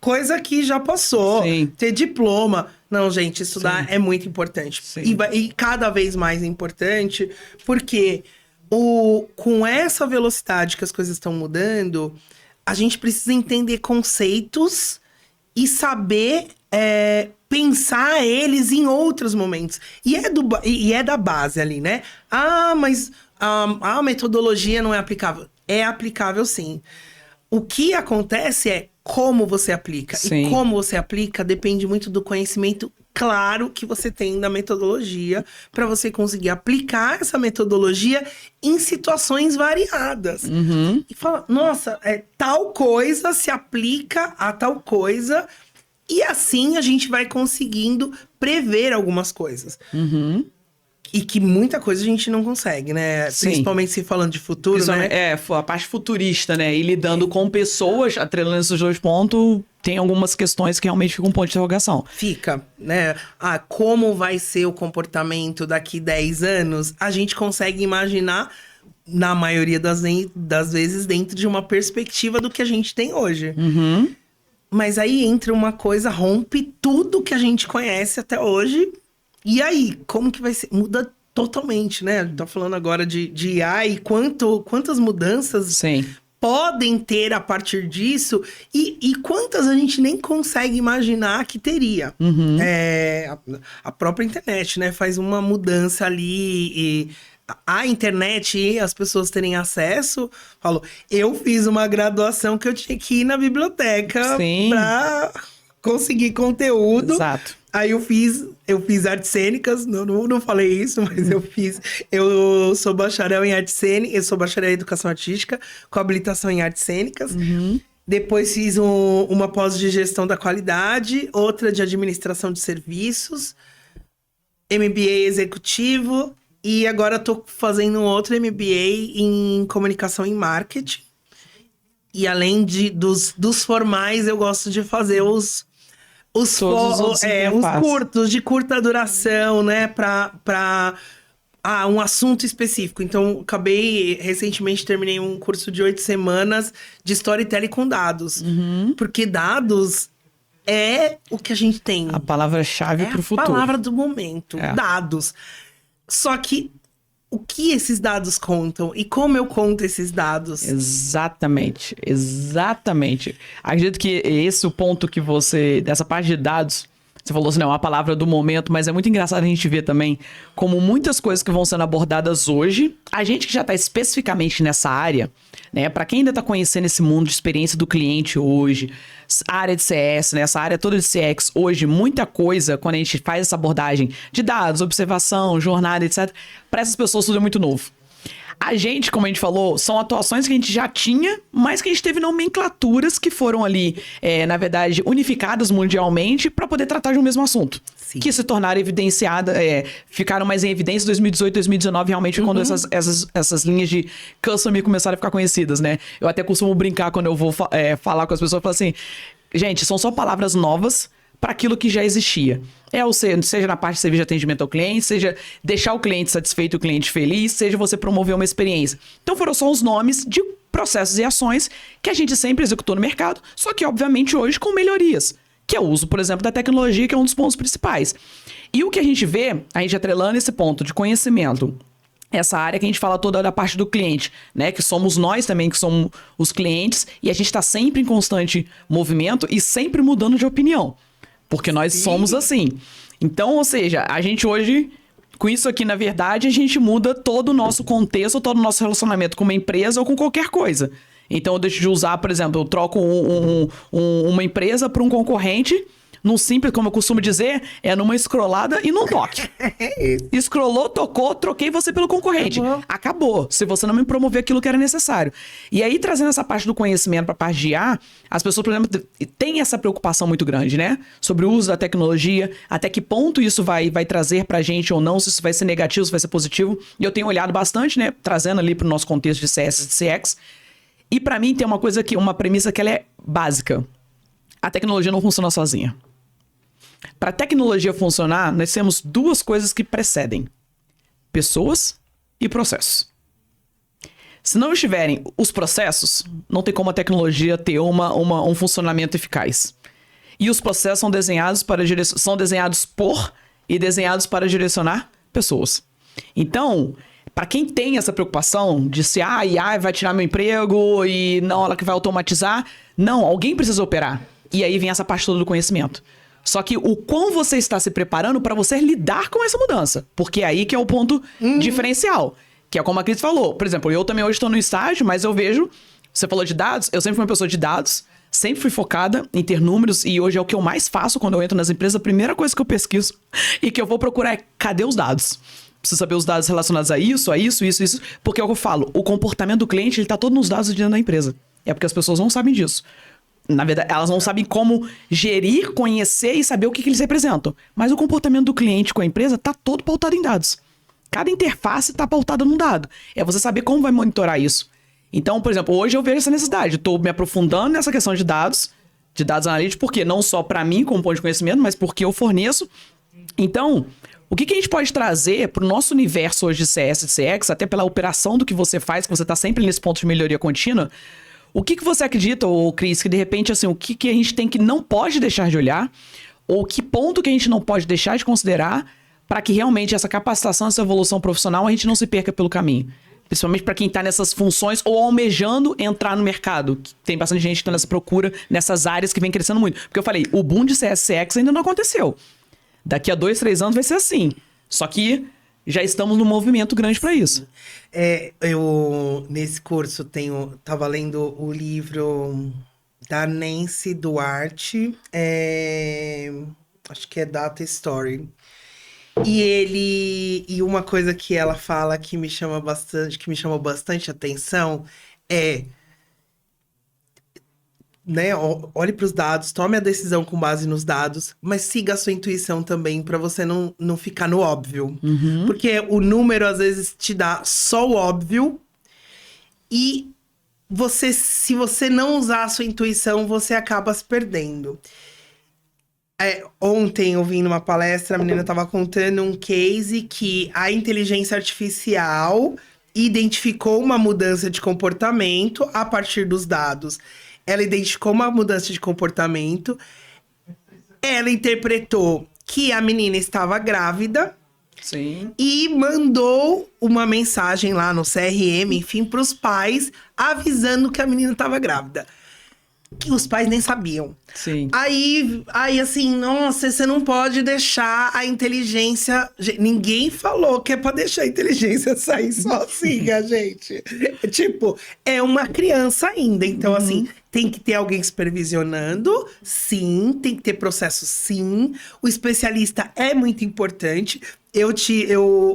Coisa que já passou. Sim. Ter diploma. Não, gente, estudar é muito importante. E cada vez mais importante, porque com essa velocidade que as coisas estão mudando, a gente precisa entender conceitos e saber pensar eles em outros momentos. E é da base ali, né? Mas a metodologia não é aplicável. É aplicável, sim. O que acontece é como você aplica. Sim. E como você aplica depende muito do conhecimento claro que você tem da metodologia para você conseguir aplicar essa metodologia em situações variadas. E fala, nossa, tal coisa se aplica a tal coisa e assim a gente vai conseguindo prever algumas coisas. E que muita coisa a gente não consegue, né? Sim. Principalmente se falando de futuro, né? A parte futurista, né? E lidando com pessoas, atrelando esses 2 pontos, tem algumas questões que realmente ficam um ponto de interrogação. Fica, né? Como vai ser o comportamento daqui 10 anos? A gente consegue imaginar, na maioria das vezes, dentro de uma perspectiva do que a gente tem hoje. Mas aí entra uma coisa, rompe tudo que a gente conhece até hoje. E aí, como que vai ser? Muda totalmente, né? Tá falando agora de IA e quantas mudanças podem ter a partir disso e quantas a gente nem consegue imaginar que teria. A própria internet, né? Faz uma mudança ali a internet e as pessoas terem acesso, falo, eu fiz uma graduação que eu tinha que ir na biblioteca para conseguir conteúdo. Exato. Aí eu fiz artes cênicas, não falei isso, mas eu sou bacharel em artes cênicas, eu sou bacharel em educação artística, com habilitação em artes cênicas. Depois fiz uma pós de gestão da qualidade, outra de administração de serviços, MBA executivo, e agora estou fazendo um outro MBA em comunicação e marketing. E além dos formais, eu gosto de fazer os curtos, de curta duração, né? Pra um assunto específico. Então, recentemente terminei um curso de 8 semanas de storytelling com dados. Porque dados é o que a gente tem. A palavra-chave pro futuro. É a palavra do momento. Dados. Só que o que esses dados contam e como eu conto esses dados? Exatamente. Acredito que esse é o ponto que dessa parte de dados, você falou assim, não, é uma palavra do momento, mas é muito engraçado a gente ver também como muitas coisas que vão sendo abordadas hoje, a gente que já está especificamente nessa área, né, para quem ainda está conhecendo esse mundo de experiência do cliente hoje, a área de CS, né, essa área toda de CX hoje, muita coisa, quando a gente faz essa abordagem de dados, observação, jornada, etc., para essas pessoas tudo é muito novo. A gente, como a gente falou, são atuações que a gente já tinha, mas que a gente teve nomenclaturas que foram ali, na verdade, unificadas mundialmente para poder tratar de um mesmo assunto. Sim. Que se tornaram evidenciadas, ficaram mais em evidência em 2018, 2019, realmente, quando essas linhas de customer começaram a ficar conhecidas, né? Eu até costumo brincar quando eu vou falar com as pessoas, eu falo assim, gente, são só palavras novas para aquilo que já existia. Seja na parte de serviço de atendimento ao cliente, seja deixar o cliente satisfeito e o cliente feliz, seja você promover uma experiência. Então foram só os nomes de processos e ações que a gente sempre executou no mercado, só que obviamente hoje com melhorias, que é o uso, por exemplo, da tecnologia, que é um dos pontos principais. E o que a gente vê, a gente atrelando esse ponto de conhecimento, essa área que a gente fala toda da parte do cliente, né? Que somos nós também, que somos os clientes, e a gente está sempre em constante movimento e sempre mudando de opinião. Porque nós somos assim. Então, ou seja, a gente hoje, com isso aqui, na verdade, a gente muda todo o nosso contexto, todo o nosso relacionamento com uma empresa ou com qualquer coisa. Então, eu deixo de usar, por exemplo, eu troco uma empresa por um concorrente, num simples, como eu costumo dizer, numa scrollada e num toque. Scrollou, tocou, troquei você pelo concorrente. Acabou. Se você não me promover aquilo que era necessário. E aí, trazendo essa parte do conhecimento para a parte de IA, as pessoas, por exemplo, têm essa preocupação muito grande, né? Sobre o uso da tecnologia, até que ponto isso vai trazer pra gente ou não, se isso vai ser negativo, se vai ser positivo. E eu tenho olhado bastante, né? Trazendo ali pro nosso contexto de CS e de CX. E para mim tem uma premissa que ela é básica. A tecnologia não funciona sozinha. Para a tecnologia funcionar, nós temos duas coisas que precedem: pessoas e processos. Se não estiverem os processos, não tem como a tecnologia ter um funcionamento eficaz. E os processos são desenhados por e desenhados para direcionar pessoas. Então, para quem tem essa preocupação de se a IA vai tirar meu emprego e não, ela que vai automatizar, não, alguém precisa operar. E aí vem essa parte toda do conhecimento. Só que o quão você está se preparando para você lidar com essa mudança. Porque é aí que é o ponto diferencial. Que é como a Cris falou. Por exemplo, eu também hoje estou no estágio, mas eu vejo... Você falou de dados, eu sempre fui uma pessoa de dados. Sempre fui focada em ter números. E hoje é o que eu mais faço quando eu entro nas empresas. A primeira coisa que eu pesquiso e que eu vou procurar é: cadê os dados? Preciso saber os dados relacionados a isso. Porque é o que eu falo. O comportamento do cliente, ele está todo nos dados dentro da empresa. É porque as pessoas não sabem disso. Na verdade, elas não sabem como gerir, conhecer e saber o que eles representam. Mas o comportamento do cliente com a empresa está todo pautado em dados. Cada interface está pautada num dado. É você saber como vai monitorar isso. Então, por exemplo, hoje eu vejo essa necessidade. Estou me aprofundando nessa questão de dados analíticos, porque não só para mim, como ponto de conhecimento, mas porque eu forneço. Então, o que a gente pode trazer para o nosso universo hoje de CS e de CX, até pela operação do que você faz, que você está sempre nesse ponto de melhoria contínua. O que você acredita, Cris, que de repente, assim, o que a gente tem que não pode deixar de olhar, ou que ponto que a gente não pode deixar de considerar para que realmente essa capacitação, essa evolução profissional, a gente não se perca pelo caminho? Principalmente para quem está nessas funções ou almejando entrar no mercado. Tem bastante gente que está nessa procura, nessas áreas que vem crescendo muito. Porque eu falei, o boom de CSCX ainda não aconteceu. Daqui a 2, 3 anos vai ser assim. Só que Já estamos num movimento grande para isso. Eu, nesse curso, tava lendo o livro da Nancy Duarte, acho que é Data Story. E uma coisa que ela fala que me chamou bastante atenção é, né, olhe para os dados, tome a decisão com base nos dados, mas siga a sua intuição também para você não ficar no óbvio. Porque o número às vezes te dá só o óbvio e se você não usar a sua intuição, você acaba se perdendo. Ontem, eu vim numa palestra, a menina estava contando um case que a inteligência artificial identificou uma mudança de comportamento a partir dos dados. Ela identificou uma mudança de comportamento, ela interpretou que a menina estava grávida. Sim. E mandou uma mensagem lá no CRM, enfim, para os pais, avisando que a menina estava grávida. Que os pais nem sabiam. Sim. Aí assim, nossa, você não pode deixar a inteligência... Ninguém falou que é pra deixar a inteligência sair sozinha, gente. Tipo, é uma criança ainda. Então, assim, tem que ter alguém supervisionando, sim. Tem que ter processo, sim. O especialista é muito importante. Eu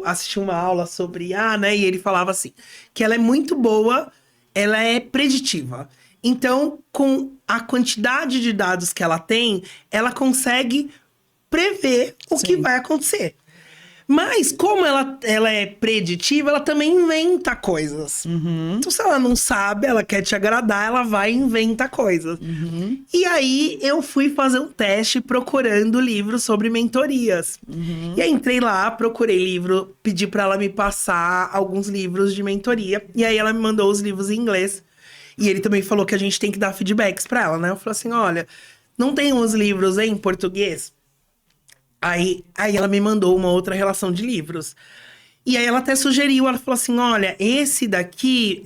assisti uma aula sobre IA, né? E ele falava assim, que ela é muito boa, ela é preditiva. Então, com a quantidade de dados que ela tem, ela consegue prever o que vai acontecer. Mas, como ela é preditiva, ela também inventa coisas. Então, se ela não sabe, ela quer te agradar, ela vai e inventa coisas. E aí, eu fui fazer um teste procurando livros sobre mentorias. E aí, entrei lá, procurei livro, pedi para ela me passar alguns livros de mentoria. E aí, ela me mandou os livros em inglês. E ele também falou que a gente tem que dar feedbacks pra ela, né? Eu falei assim, olha, não tem uns livros em português? Aí ela me mandou uma outra relação de livros. E aí ela até sugeriu, ela falou assim, olha, esse daqui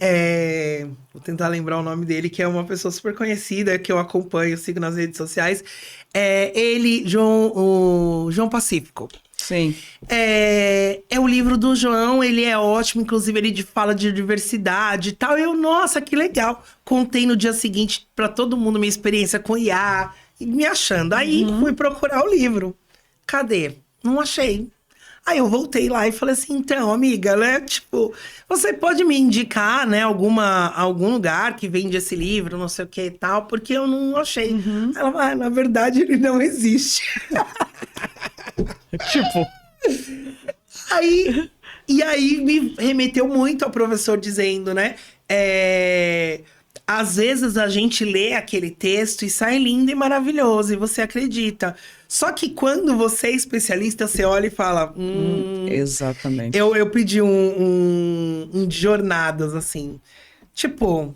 vou tentar lembrar o nome dele, que é uma pessoa super conhecida, que eu acompanho, sigo nas redes sociais. O João Pacífico. Sim. É o livro do João, ele é ótimo, inclusive ele fala de diversidade e tal. Nossa, que legal. Contei no dia seguinte pra todo mundo minha experiência com IA, e me achando. Aí fui procurar o livro. Cadê? Não achei. Aí eu voltei lá e falei assim, então, amiga, né? Tipo, você pode me indicar, né, algum lugar que vende esse livro, não sei o que e tal, porque eu não achei. Ela falou, na verdade, ele não existe. Tipo... E aí me remeteu muito ao professor dizendo, né? Às vezes a gente lê aquele texto e sai lindo e maravilhoso, e você acredita. Só que quando você é especialista, você olha e fala... exatamente. Eu pedi um de jornadas, assim. Tipo...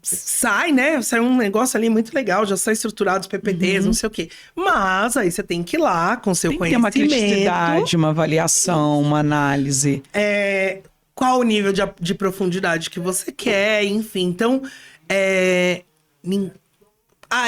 Sai, né? Sai um negócio ali muito legal, já sai estruturado os PPTs, não sei o quê. Mas aí você tem que ir lá com seu conhecimento. Tem que ter uma criticidade, uma avaliação, uma análise. Qual o nível de profundidade que você quer, enfim. Então,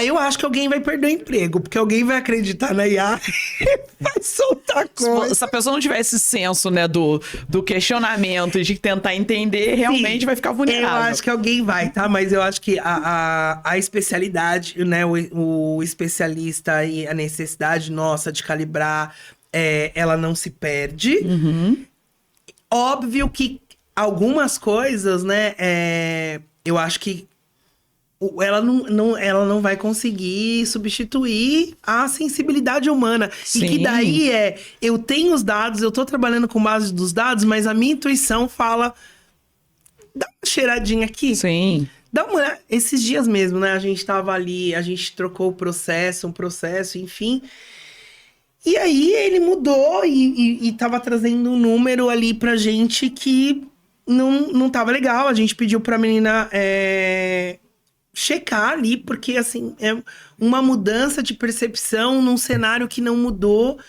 eu acho que alguém vai perder o emprego, porque alguém vai acreditar na IA e vai soltar coisa. Se a pessoa não tiver esse senso, né, do questionamento, de tentar entender, realmente vai ficar vulnerável. Eu acho que alguém vai, tá? Mas eu acho que a especialidade, né, o especialista e a necessidade nossa de calibrar, ela não se perde. Óbvio que algumas coisas, né, eu acho que ela não vai conseguir substituir a sensibilidade humana. Sim. E que daí eu tenho os dados, eu tô trabalhando com base dos dados, mas a minha intuição fala, dá uma cheiradinha aqui. Sim. Dá uma olhada. Esses dias mesmo, né, a gente tava ali, a gente trocou um processo, enfim. E aí ele mudou e tava trazendo um número ali pra gente que não tava legal. A gente pediu pra menina... checar ali, porque assim, é uma mudança de percepção num cenário que não mudou.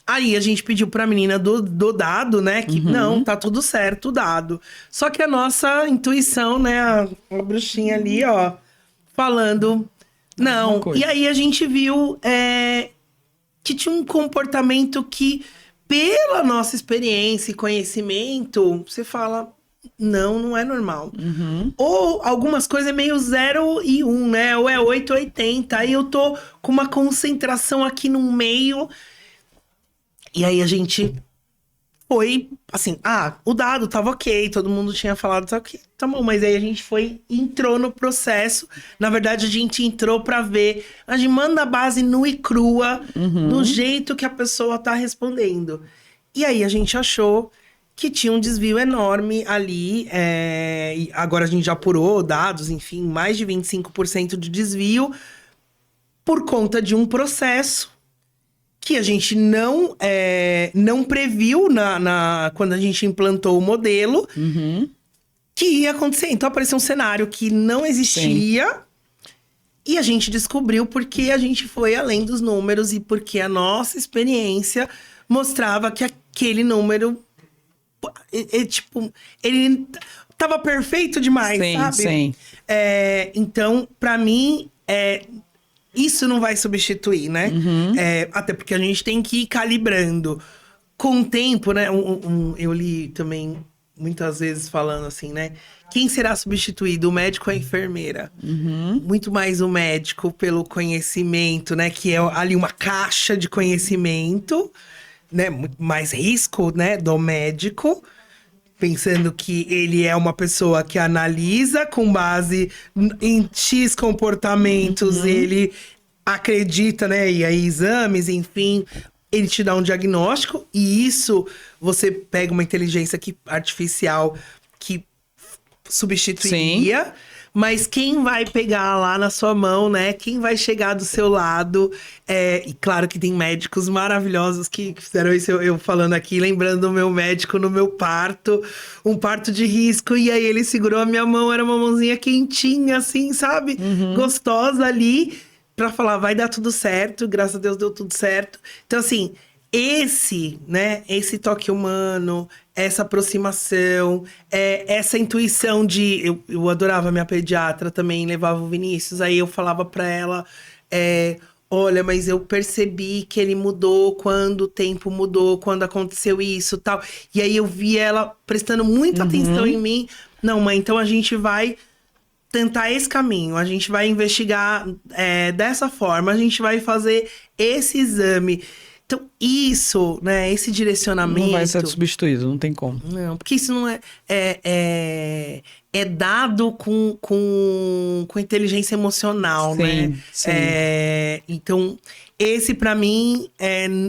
Aí a gente pediu pra menina do dado, né? Que não, tá tudo certo o dado. Só que a nossa intuição, né? A bruxinha ali, ó, falando não. E aí a gente viu que tinha um comportamento que pela nossa experiência e conhecimento, você fala, não é normal. Ou algumas coisas é meio 0 e 1, né? Ou é 8 ou 80. Aí eu tô com uma concentração aqui no meio. E aí a gente foi, assim, o dado tava ok, todo mundo tinha falado, tá ok, tá bom. Mas aí a gente entrou no processo. Na verdade, a gente entrou pra ver. A gente manda a base nua e crua, do jeito que a pessoa tá respondendo. E aí a gente achou que tinha um desvio enorme ali. E agora a gente já apurou dados, enfim, mais de 25% de desvio por conta de um processo que a gente não previu quando a gente implantou o modelo, que ia acontecer. Então apareceu um cenário que não existia. E a gente descobriu porque a gente foi além dos números e porque a nossa experiência mostrava que aquele número, ele tava perfeito demais, sabe? Sim. Então, pra mim, isso não vai substituir, né? Até porque a gente tem que ir calibrando. Com o tempo, né? Eu li também muitas vezes falando assim, né? Quem será substituído, o médico ou a enfermeira? Muito mais o médico pelo conhecimento, né? Que é ali uma caixa de conhecimento, né? Muito mais risco, né? Do médico. Pensando que ele é uma pessoa que analisa com base em X comportamentos, ele acredita, né? E aí, exames, enfim, ele te dá um diagnóstico. E isso, você pega uma inteligência artificial que substituiria. Sim. Mas quem vai pegar lá na sua mão, né? Quem vai chegar do seu lado? E claro que tem médicos maravilhosos que fizeram isso. Eu falando aqui, lembrando do meu médico no meu parto. Um parto de risco. E aí ele segurou a minha mão. Era uma mãozinha quentinha, assim, sabe? Gostosa ali. Pra falar, vai dar tudo certo. Graças a Deus deu tudo certo. Então, assim, esse toque humano, essa aproximação, essa intuição de... Eu adorava minha pediatra também, levava o Vinícius, aí eu falava pra ela, olha, mas eu percebi que ele mudou quando o tempo mudou, quando aconteceu isso, tal. E aí eu vi ela prestando muita atenção em mim. Não, mãe, então a gente vai tentar esse caminho, a gente vai investigar dessa forma, a gente vai fazer esse exame. Então, isso, né, esse direcionamento... Não vai ser substituído, não tem como. Não, porque isso não é dado com inteligência emocional, sim, né? Sim. Então, esse pra mim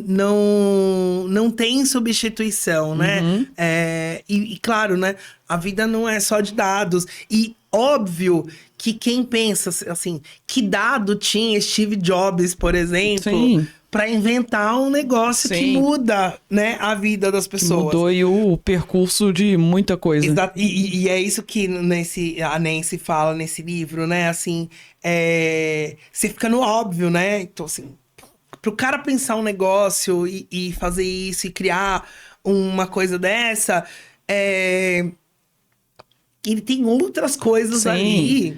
não tem substituição, né? E claro, né, a vida não é só de dados. E óbvio que quem pensa, assim, que dado tinha Steve Jobs, por exemplo... Sim. Para inventar um negócio que muda, né, a vida das pessoas. Que mudou aí o percurso de muita coisa. Exato. E é isso que a Nancy fala nesse livro, né? Assim, você fica no óbvio, né? Então, assim, pro cara pensar um negócio e fazer isso e criar uma coisa dessa, ele tem outras coisas ali.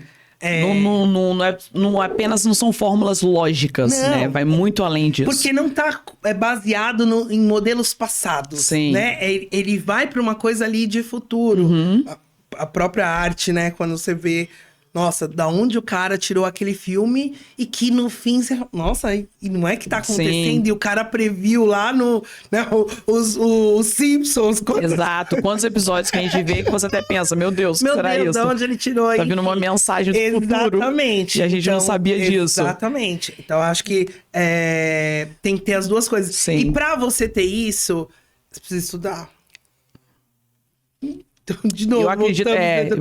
Não apenas não são fórmulas lógicas, né? Vai muito além disso. Porque não tá baseado em modelos passados, Sim. Né? Ele vai para uma coisa ali de futuro. A própria arte, né? Quando você vê, nossa, da onde o cara tirou aquele filme e que no fim você... Nossa, e não é que tá acontecendo? Sim. E o cara previu lá no... Né, os Simpsons. Exato. Quantos episódios que a gente vê que você até pensa, meu Deus, será isso? De onde ele tirou aí? Tá vindo uma mensagem do futuro. Exatamente. E a gente não sabia disso. Exatamente. Então, acho que tem que ter as duas coisas. Sim. E pra você ter isso, você precisa estudar. De novo, eu acredito,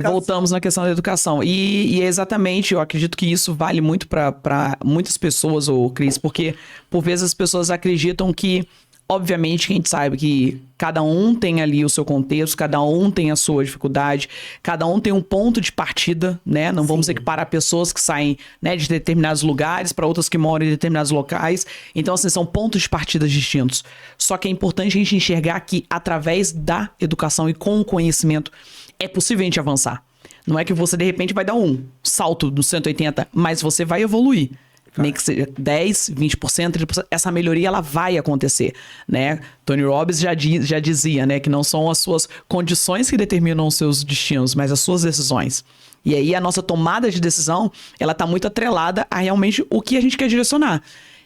voltamos na questão da educação. E exatamente, eu acredito que isso vale muito para muitas pessoas, Cris, porque por vezes as pessoas acreditam que, obviamente, que a gente sabe que cada um tem ali o seu contexto, cada um tem a sua dificuldade, cada um tem um ponto de partida, né? Não vamos equiparar pessoas que saem, né, de determinados lugares para outras que moram em determinados locais. Então, assim, são pontos de partida distintos. Só que é importante a gente enxergar que, através da educação e com o conhecimento, é possível a gente avançar. Não é que você, de repente, vai dar um salto no 180, mas você vai evoluir. Nem que seja 10%, 20%, 30%, essa melhoria ela vai acontecer, né? Tony Robbins já dizia, né, que não são as suas condições que determinam os seus destinos, mas as suas decisões. E aí a nossa tomada de decisão, ela tá muito atrelada a realmente o que a gente quer direcionar.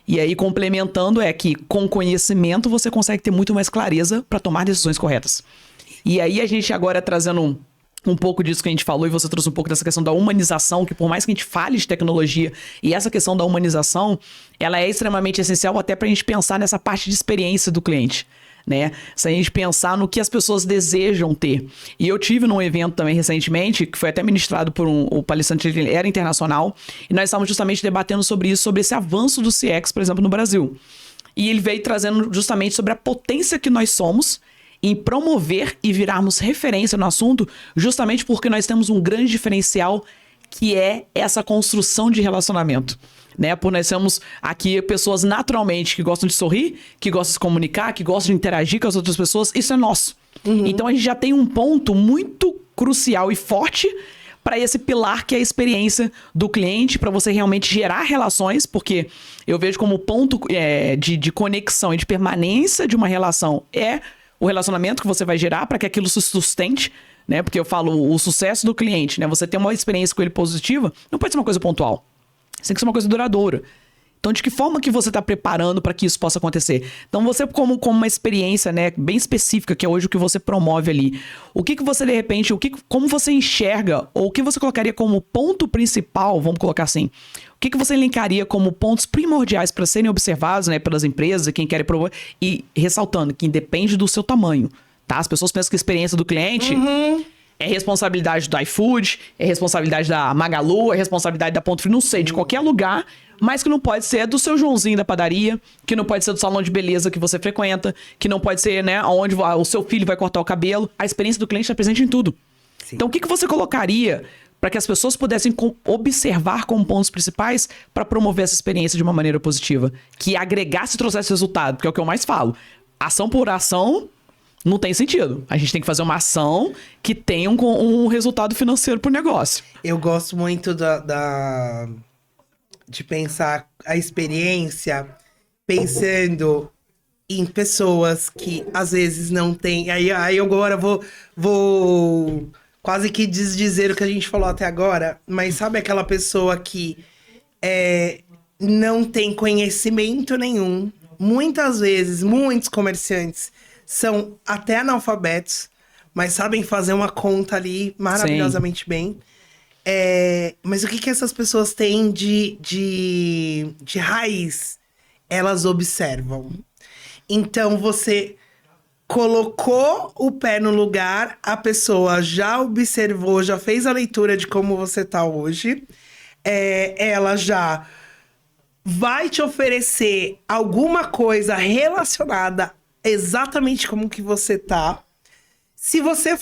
E aí, complementando, é que com conhecimento você consegue ter muito mais clareza para tomar decisões corretas. E aí a gente agora trazendo um pouco disso que a gente falou, e você trouxe um pouco dessa questão da humanização, que por mais que a gente fale de tecnologia, e essa questão da humanização, ela é extremamente essencial até para a gente pensar nessa parte de experiência do cliente, né? Se a gente pensar no que as pessoas desejam ter. E eu tive num evento também recentemente, que foi até ministrado por o palestrante, ele era internacional, e nós estávamos justamente debatendo sobre isso, sobre esse avanço do CX, por exemplo, no Brasil. E ele veio trazendo justamente sobre a potência que nós somos em promover e virarmos referência no assunto, justamente porque nós temos um grande diferencial, que é essa construção de relacionamento, né? Por nós temos aqui pessoas naturalmente que gostam de sorrir, que gostam de se comunicar, que gostam de interagir com as outras pessoas, isso é nosso. Então a gente já tem um ponto muito crucial e forte para esse pilar que é a experiência do cliente, para você realmente gerar relações, porque eu vejo como ponto de conexão e de permanência de uma relação é o relacionamento que você vai gerar para que aquilo se sustente, né? Porque eu falo, o sucesso do cliente, né? Você ter uma experiência com ele positiva, não pode ser uma coisa pontual. Isso tem que ser uma coisa duradoura. Então, de que forma que você está preparando para que isso possa acontecer? Então, você como uma experiência, né, bem específica, que é hoje o que você promove ali, o que você, de repente, como você enxerga, ou o que você colocaria como ponto principal, vamos colocar assim, o que você elencaria como pontos primordiais para serem observados, né, pelas empresas, quem quer promover, e ressaltando que independe do seu tamanho, tá? As pessoas pensam que a experiência do cliente é responsabilidade do iFood, é responsabilidade da Magalu, é responsabilidade da Ponto Frio, não sei, de qualquer lugar, mas que não pode ser do seu Joãozinho da padaria, que não pode ser do salão de beleza que você frequenta, que não pode ser, né, onde o seu filho vai cortar o cabelo. A experiência do cliente está presente em tudo. Sim. Então, o que você colocaria para que as pessoas pudessem observar como pontos principais para promover essa experiência de uma maneira positiva? Que agregasse e trouxesse resultado, porque é o que eu mais falo. Ação por ação não tem sentido. A gente tem que fazer uma ação que tenha um resultado financeiro pro negócio. Eu gosto muito de pensar a experiência pensando em pessoas que às vezes não têm. Aí eu agora vou quase que desdizer o que a gente falou até agora, mas sabe aquela pessoa que não tem conhecimento nenhum? Muitas vezes, muitos comerciantes são até analfabetos, mas sabem fazer uma conta ali maravilhosamente bem. Mas o que essas pessoas têm de raiz? Elas observam. Então, você colocou o pé no lugar, a pessoa já observou, já fez a leitura de como você tá hoje, ela já vai te oferecer alguma coisa relacionada exatamente como que você tá. Se você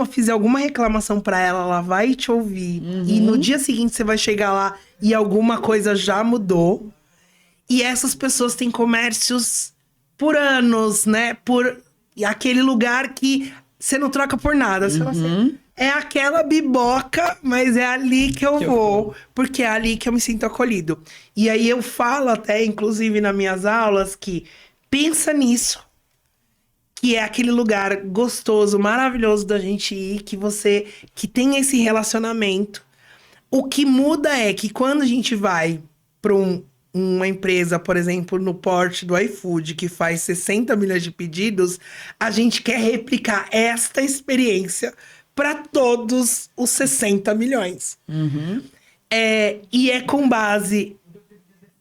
fizer alguma reclamação pra ela, ela vai te ouvir. E no dia seguinte você vai chegar lá e alguma coisa já mudou. E essas pessoas têm comércios por anos, né? E aquele lugar que você não troca por nada. Você fala assim, é aquela biboca, mas é ali que eu vou. Porque é ali que eu me sinto acolhido. E aí eu falo até, inclusive nas minhas aulas, que pensa nisso. Que é aquele lugar gostoso, maravilhoso da gente ir, que tem esse relacionamento. O que muda é que quando a gente vai para uma empresa, por exemplo, no porte do iFood, que faz 60 milhões de pedidos, a gente quer replicar esta experiência para todos os 60 milhões. E é com base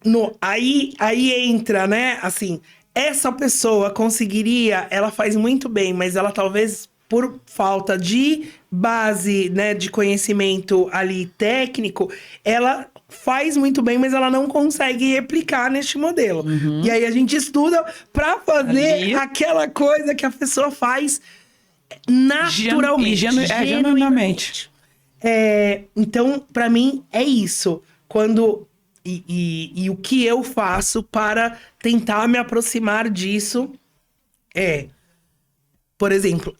no... Aí entra, né, assim... Essa pessoa conseguiria, ela faz muito bem, mas ela talvez por falta de base, né, de conhecimento ali técnico, ela faz muito bem, mas ela não consegue replicar neste modelo. E aí a gente estuda para fazer aquela coisa que a pessoa faz naturalmente, genuinamente. Então, para mim, é isso. E o que eu faço para tentar me aproximar disso por exemplo,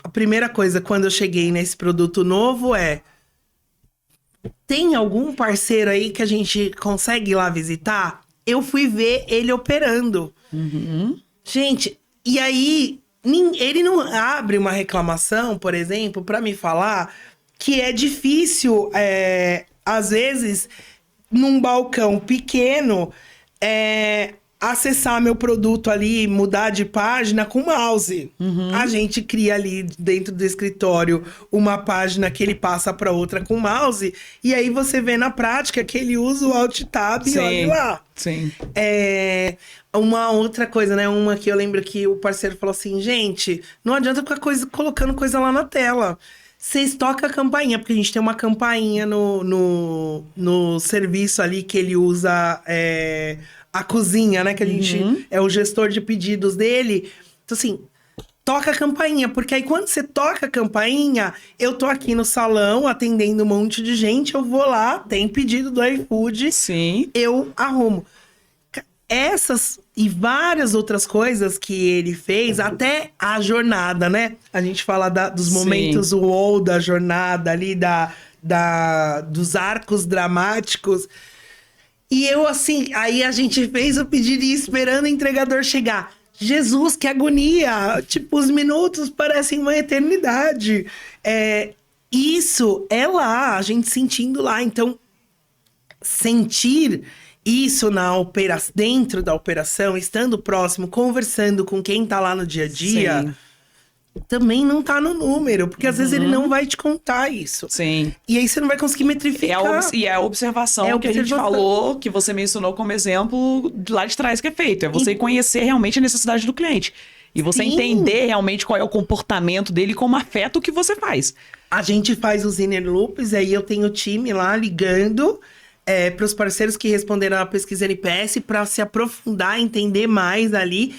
a primeira coisa quando eu cheguei nesse produto novo Tem algum parceiro aí que a gente consegue ir lá visitar? Eu fui ver ele operando. Gente, e aí ele não abre uma reclamação, por exemplo, para me falar que é difícil, às vezes, num balcão pequeno, acessar meu produto ali, mudar de página com mouse. A gente cria ali dentro do escritório uma página que ele passa para outra com mouse, e aí você vê na prática que ele usa o Alt Tab e olha lá. Sim. Uma outra coisa, né? Uma que eu lembro que o parceiro falou assim, gente, não adianta ficar colocando coisa lá na tela. Vocês tocam a campainha, porque a gente tem uma campainha no serviço ali que ele usa a cozinha, né? Que a gente é o gestor de pedidos dele. Então, assim, toca a campainha, porque aí quando você toca a campainha, eu tô aqui no salão atendendo um monte de gente, eu vou lá, tem pedido do iFood, Sim. eu arrumo. Essas e várias outras coisas que ele fez, até a jornada, né? A gente fala dos momentos wow da jornada ali, dos arcos dramáticos. E eu, assim, aí a gente fez o pedido e esperando o entregador chegar. Jesus, que agonia! Tipo, os minutos parecem uma eternidade. Isso é lá, a gente sentindo lá. Então, sentir isso dentro da operação, estando próximo, conversando com quem tá lá no dia a dia, também não tá no número, porque às vezes ele não vai te contar isso. Sim. E aí você não vai conseguir metrificar. E é a observação que a gente falou, que você mencionou como exemplo lá de trás que é feito. É você conhecer realmente a necessidade do cliente. E você entender realmente qual é o comportamento dele e como afeta o que você faz. A gente faz os inner loops, aí eu tenho o time lá ligando para os parceiros que responderam a pesquisa NPS para se aprofundar, entender mais ali,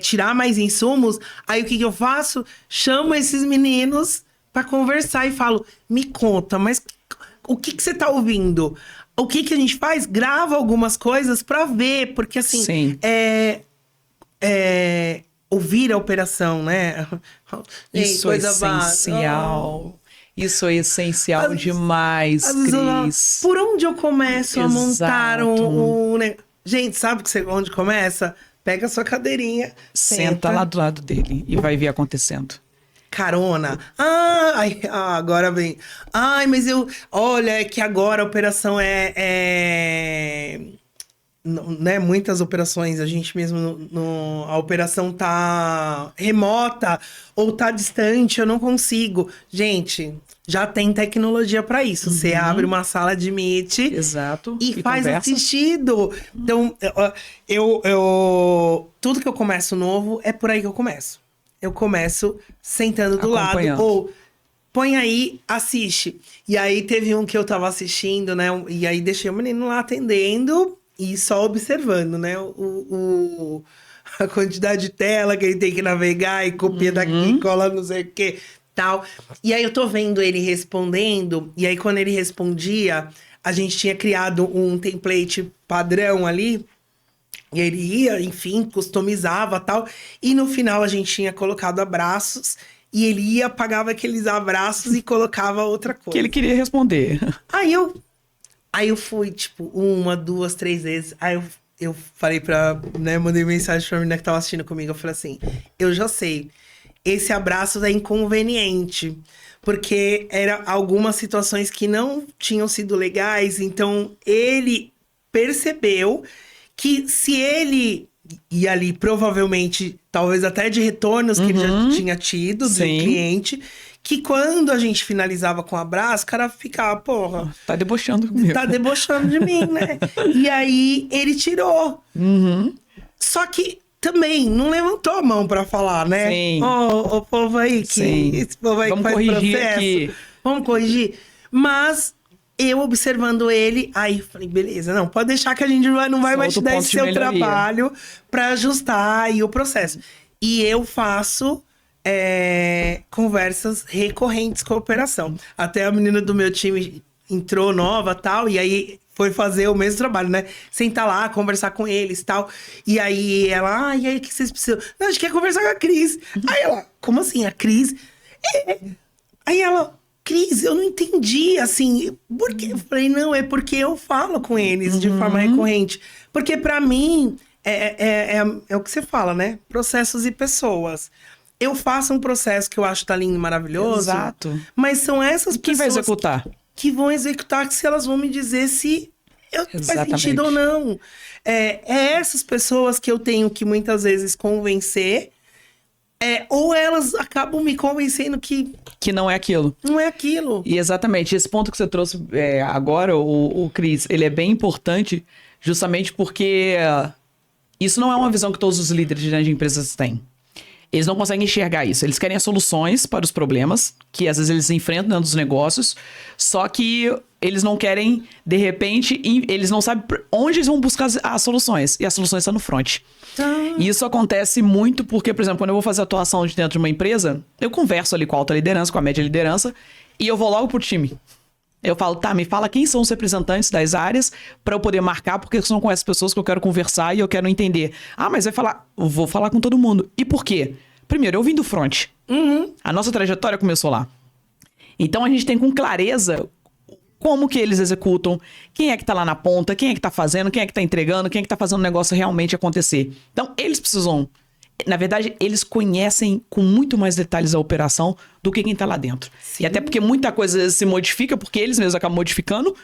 tirar mais insumos. Aí o que eu faço? Chamo esses meninos para conversar e falo, me conta, mas o que você tá ouvindo? O que a gente faz? Grava algumas coisas para ver, porque assim, ouvir a operação, né? Isso é essencial. Isso é essencial demais, Cris. Por onde eu começo a montar um... Gente, sabe onde começa? Pega a sua cadeirinha, senta lá do lado dele e vai ver acontecendo. Carona. Agora vem. Mas olha, é que agora a operação né, muitas operações, a gente mesmo, a operação tá remota ou tá distante, eu não consigo. Gente, já tem tecnologia para isso. Você abre uma sala de Meet. Exato. E faz sentido. Então, tudo que eu começo novo, é por aí que eu começo. Eu começo sentando do lado. Ou, põe aí, assiste. E aí, teve um que eu tava assistindo, né? E aí, deixei o menino lá atendendo... E só observando, né? A quantidade de tela que ele tem que navegar e copia daqui, cola não sei o que, tal. E aí eu tô vendo ele respondendo, e aí quando ele respondia, a gente tinha criado um template padrão ali, e ele ia, enfim, customizava tal. E no final a gente tinha colocado abraços, e ele ia, apagava aqueles abraços e colocava outra coisa. Que ele queria responder. Aí eu fui, tipo, 1, 2, 3 vezes. Aí eu falei né, mandei mensagem pra menina que tava assistindo comigo. Eu falei assim, eu já sei, esse abraço é inconveniente. Porque eram algumas situações que não tinham sido legais. Então, ele percebeu que se ele ia ali, provavelmente, talvez até de retornos que ele já tinha tido do cliente... Que quando a gente finalizava com um abraço, o cara ficava, porra... Tá debochando comigo. Tá debochando de mim, né? E aí, ele tirou. Só que também não levantou a mão pra falar, né? Sim. O povo aí, esse povo aí que faz processo. Aqui. Vamos corrigir. Mas eu observando ele, aí falei, beleza, não, pode deixar que a gente não vai mais te dar esse seu trabalho pra ajustar aí o processo. E eu faço... conversas recorrentes com a operação. Até a menina do meu time entrou nova tal, e aí foi fazer o mesmo trabalho, né? Sentar lá, conversar com eles tal. E aí ela, e aí o que vocês precisam? Não, a gente quer conversar com a Cris. Aí ela, como assim, a Cris? Aí ela, Cris, eu não entendi, assim, por quê? Eu falei, não, é porque eu falo com eles de forma recorrente. Porque pra mim, é o que você fala, né? Processos e pessoas. Eu faço um processo que eu acho tá lindo e maravilhoso. Exato. Mas são essas Quem vai pessoas executar? que vão executar, se elas vão me dizer se faz Exatamente. sentido ou não. É essas pessoas que eu tenho que muitas vezes convencer, ou elas acabam me convencendo Que não é aquilo. não é aquilo. E exatamente, esse ponto que você trouxe agora, o Cris, ele é bem importante justamente porque isso não é uma visão que todos os líderes de empresas têm. Eles não conseguem enxergar isso. Eles querem as soluções para os problemas que às vezes eles enfrentam dentro dos negócios, só que eles não querem, de repente, eles não sabem onde eles vão buscar as soluções. E as soluções estão no front. E isso acontece muito porque, por exemplo, quando eu vou fazer atuação dentro de uma empresa, eu converso ali com a alta liderança, com a média liderança, e eu vou logo pro time. Eu falo, tá, me fala quem são os representantes das áreas para eu poder marcar, porque são com essas pessoas que eu quero conversar e eu quero entender. Ah, mas vai falar, eu vou falar com todo mundo. E por quê? Primeiro, eu vim do front. A nossa trajetória começou lá. Então a gente tem com clareza como que eles executam, quem é que tá lá na ponta, quem é que tá fazendo, quem é que tá entregando, quem é que tá fazendo o negócio realmente acontecer. Então eles precisam... Na verdade, eles conhecem com muito mais detalhes a operação do que quem tá lá dentro. Sim. E até porque muita coisa se modifica, porque eles mesmos acabam modificando.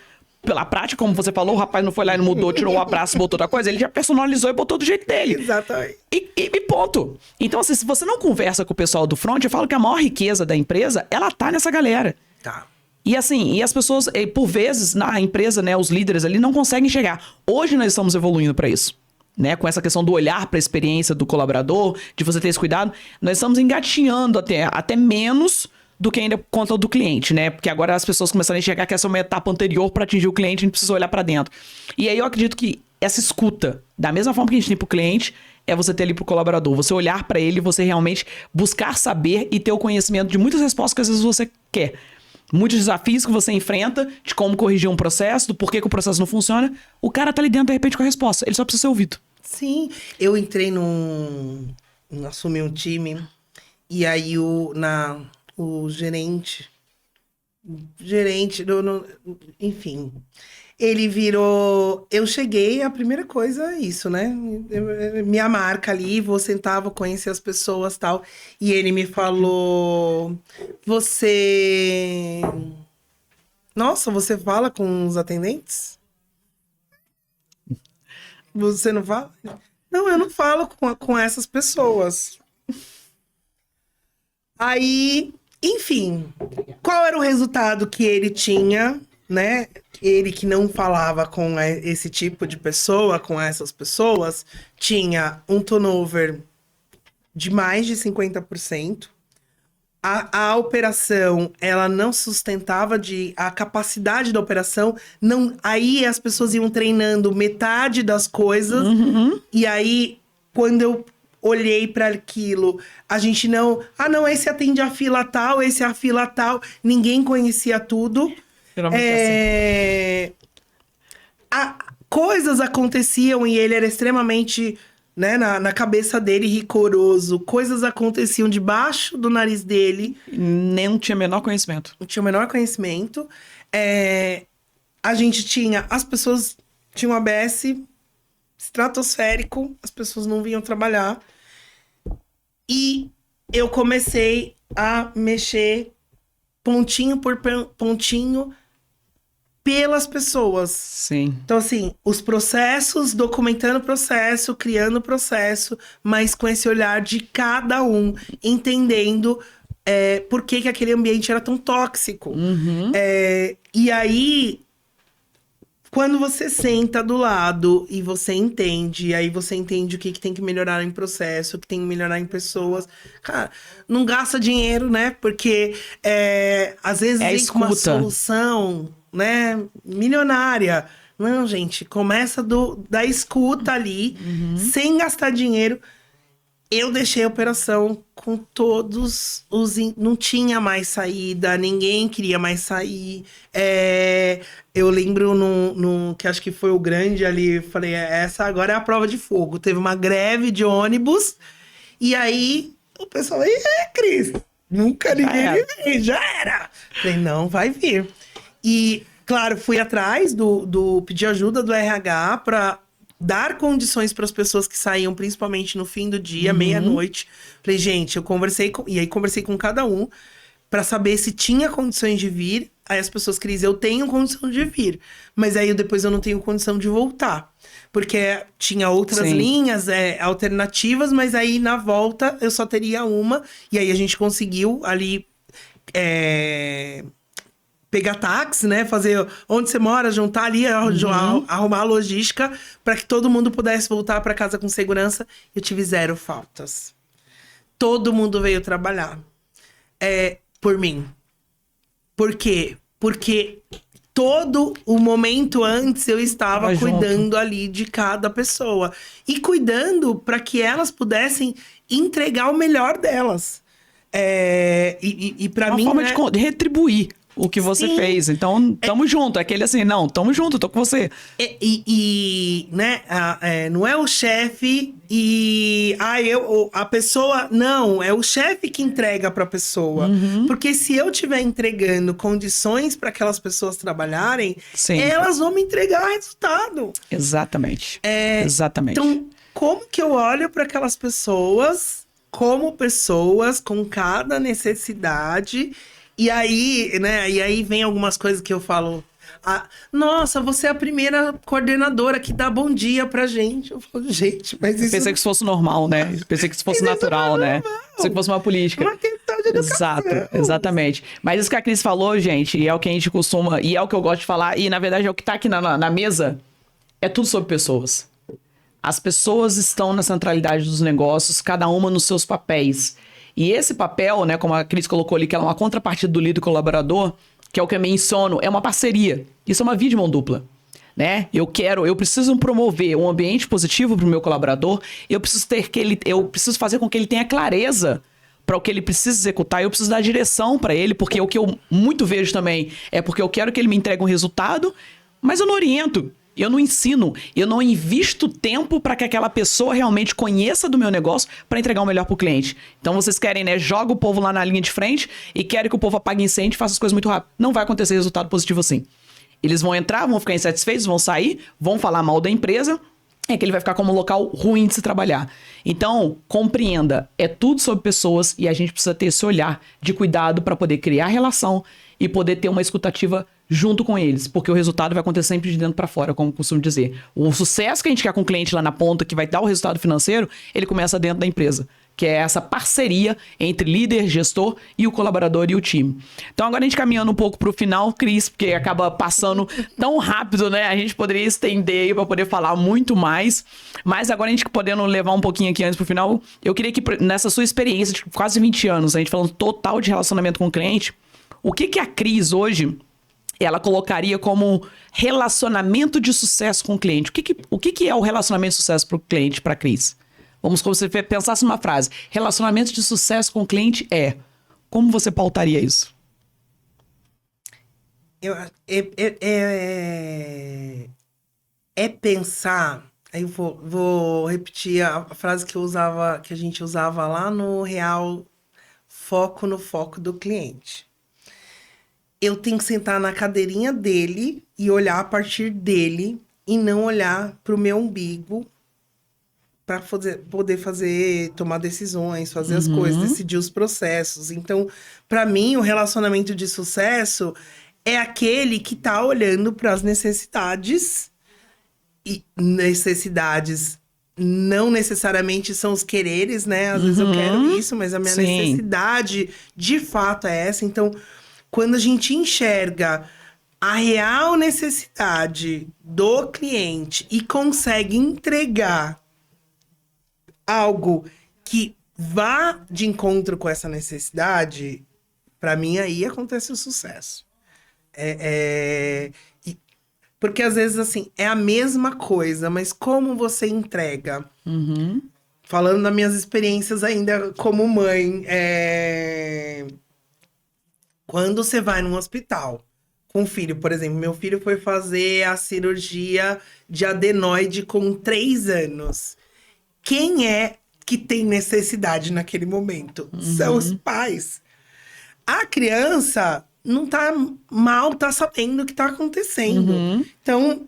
Pela prática, como você falou, o rapaz não foi lá e não mudou, tirou o abraço, botou outra coisa. Ele já personalizou e botou do jeito dele. Exatamente. E ponto. Então, assim, se você não conversa com o pessoal do front, eu falo que a maior riqueza da empresa, ela tá nessa galera. Tá. E assim, e as pessoas, por vezes, na empresa, né, os líderes ali não conseguem chegar. Hoje nós estamos evoluindo para isso. Né, com essa questão do olhar para a experiência do colaborador, de você ter esse cuidado, nós estamos engatinhando até menos do que ainda por conta do cliente, né? Porque agora as pessoas começaram a enxergar que essa é uma etapa anterior para atingir o cliente, a gente precisa olhar para dentro. E aí eu acredito que essa escuta, da mesma forma que a gente tem pro cliente, é você ter ali pro colaborador, você olhar para ele, você realmente buscar saber e ter o conhecimento de muitas respostas que às vezes você quer. Muitos desafios que você enfrenta, de como corrigir um processo, do porquê que o processo não funciona, o cara tá ali dentro, de repente, com a resposta. Ele só precisa ser ouvido. Sim, eu entrei assumi um time, e aí o gerente, enfim, ele virou... Eu cheguei, a primeira coisa é isso, né? Minha marca ali, vou sentar, vou conhecer as pessoas e tal. E ele me falou, Nossa, você fala com os atendentes? Você não fala? Não, eu não falo com essas pessoas. Aí, enfim, qual era o resultado que ele tinha, né? Ele que não falava com esse tipo de pessoa, com essas pessoas, tinha um turnover de mais de 50%. A operação, ela não sustentava a capacidade da operação. Não, aí as pessoas iam treinando metade das coisas. E aí, quando eu olhei para aquilo, a gente não... Ah, não, esse atende a fila tal, esse a fila tal. Ninguém conhecia tudo. Coisas aconteciam e ele era extremamente... Né, na cabeça dele, rigoroso. Coisas aconteciam debaixo do nariz dele. Nem tinha o menor conhecimento. Não tinha o menor conhecimento. A gente tinha... As pessoas tinham ABS estratosférico. As pessoas não vinham trabalhar. E eu comecei a mexer pontinho por pontinho pelas pessoas. Sim. Então, assim, os processos, documentando o processo, criando o processo, mas com esse olhar de cada um, entendendo por que aquele ambiente era tão tóxico. E aí, quando você senta do lado e você entende, aí você entende o que tem que melhorar em processo, o que tem que melhorar em pessoas. Cara, não gasta dinheiro, né? Porque às vezes vem com uma solução... né, milionária. Não, gente, começa da escuta ali, sem gastar dinheiro. Eu deixei a operação com todos os... Não tinha mais saída, ninguém queria mais sair. Eu lembro que acho que foi o grande ali, falei, essa agora é a prova de fogo. Teve uma greve de ônibus, e aí o pessoal, Cris, Nunca ninguém me veio, já era. Falei, não, vai vir. E, claro, fui atrás pedir ajuda do RH para dar condições para as pessoas que saíam, principalmente no fim do dia, meia-noite. Falei, gente, conversei com cada um para saber se tinha condições de vir. Aí as pessoas que dizem, eu tenho condição de vir, mas aí depois eu não tenho condição de voltar. Porque tinha outras linhas alternativas, mas aí na volta eu só teria uma. E aí a gente conseguiu ali pegar táxi, né? Fazer onde você mora, juntar ali, arrumar a logística para que todo mundo pudesse voltar para casa com segurança. Eu tive 0 faltas. Todo mundo veio trabalhar por mim. Por quê? Porque todo o momento antes eu estava cuidando ali de cada pessoa. E cuidando para que elas pudessem entregar o melhor delas. E para mim... Uma forma de retribuir o que você fez. Então, tamo junto. Aquele assim, não, tamo junto, tô com você. Né, não é o chefe a pessoa... Não, é o chefe que entrega pra pessoa. Porque se eu estiver entregando condições para aquelas pessoas trabalharem, elas vão me entregar resultado. Exatamente. Exatamente. Então, como que eu olho para aquelas pessoas como pessoas com cada necessidade... E aí, né? E aí vem algumas coisas que eu falo. Nossa, você é a primeira coordenadora que dá bom dia pra gente. Eu falo, gente, mas isso... Pensei que isso fosse normal, né? Pensei que isso fosse natural, né? Pensei que fosse uma política. Uma questão de educação. Exato, exatamente. Mas isso que a Cris falou, gente, e é o que a gente costuma... E é o que eu gosto de falar, e na verdade é o que tá aqui na mesa, é tudo sobre pessoas. As pessoas estão na centralidade dos negócios, cada uma nos seus papéis. E esse papel, né, como a Cris colocou ali, que ela é uma contrapartida do líder colaborador, que é o que eu menciono, é uma parceria. Isso é uma via de mão dupla, né? Eu preciso promover um ambiente positivo para o meu colaborador, eu preciso fazer com que ele tenha clareza para o que ele precisa executar, eu preciso dar direção para ele, porque o que eu muito vejo também é porque eu quero que ele me entregue um resultado, mas eu não oriento. Eu não ensino, eu não invisto tempo para que aquela pessoa realmente conheça do meu negócio para entregar o melhor para o cliente. Então vocês querem, né? Joga o povo lá na linha de frente e querem que o povo apague incêndio e faça as coisas muito rápido. Não vai acontecer resultado positivo assim. Eles vão entrar, vão ficar insatisfeitos, vão sair, vão falar mal da empresa, que ele vai ficar como um local ruim de se trabalhar. Então, compreenda, é tudo sobre pessoas e a gente precisa ter esse olhar de cuidado para poder criar relação e poder ter uma escutativa junto com eles, porque o resultado vai acontecer sempre de dentro para fora, como eu costumo dizer. O sucesso que a gente quer com o cliente lá na ponta, que vai dar o resultado financeiro, ele começa dentro da empresa, que é essa parceria entre líder, gestor e o colaborador e o time. Então agora a gente caminhando um pouco para o final, Cris, porque acaba passando tão rápido, né? A gente poderia estender aí para poder falar muito mais, mas agora a gente podendo levar um pouquinho aqui antes para o final, eu queria que nessa sua experiência de quase 20 anos, a gente falando total de relacionamento com o cliente, o que a Cris hoje... ela colocaria como relacionamento de sucesso com o cliente. O que é o relacionamento de sucesso para o cliente, para a Cris? Vamos, como se você pensasse numa frase. Relacionamento de sucesso com o cliente é... Como você pautaria isso? Pensar... Aí eu vou repetir a frase que a gente usava lá no Real, foco no foco do cliente. Eu tenho que sentar na cadeirinha dele e olhar a partir dele e não olhar para o meu umbigo para poder tomar decisões, fazer as coisas, decidir os processos. Então, para mim, o relacionamento de sucesso é aquele que está olhando para as necessidades, e necessidades não necessariamente são os quereres, né? Às vezes eu quero isso, mas a minha necessidade de fato é essa. Então, quando a gente enxerga a real necessidade do cliente e consegue entregar algo que vá de encontro com essa necessidade, para mim aí acontece o sucesso. Porque às vezes assim, é a mesma coisa, mas como você entrega? Falando das minhas experiências ainda como mãe, quando você vai num hospital com um filho, por exemplo, meu filho foi fazer a cirurgia de adenoide com 3 anos. Quem é que tem necessidade naquele momento? São os pais. A criança não tá mal, tá sabendo o que tá acontecendo. Então,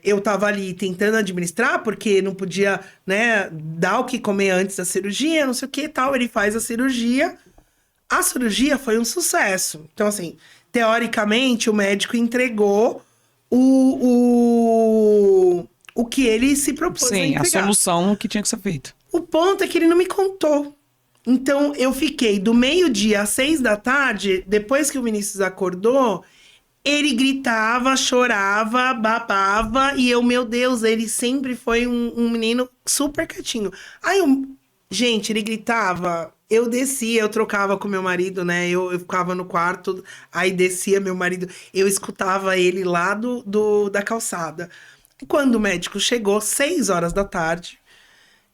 eu tava ali tentando administrar, porque não podia, né, dar o que comer antes da cirurgia, não sei o que e tal. Ele faz a cirurgia. A cirurgia foi um sucesso. Então, assim, teoricamente, o médico entregou o que ele se propôs a Sim, a entregar. solução que tinha que ser feita. O ponto é que ele não me contou. Então, eu fiquei do meio-dia às 6 da tarde, depois que o Vinícius acordou, ele gritava, chorava, babava, e eu, meu Deus, ele sempre foi um menino super quietinho. Gente, ele gritava, eu descia, eu trocava com meu marido, né? Eu ficava no quarto, aí descia meu marido, eu escutava ele lá da calçada. Quando o médico chegou, 6 horas da tarde,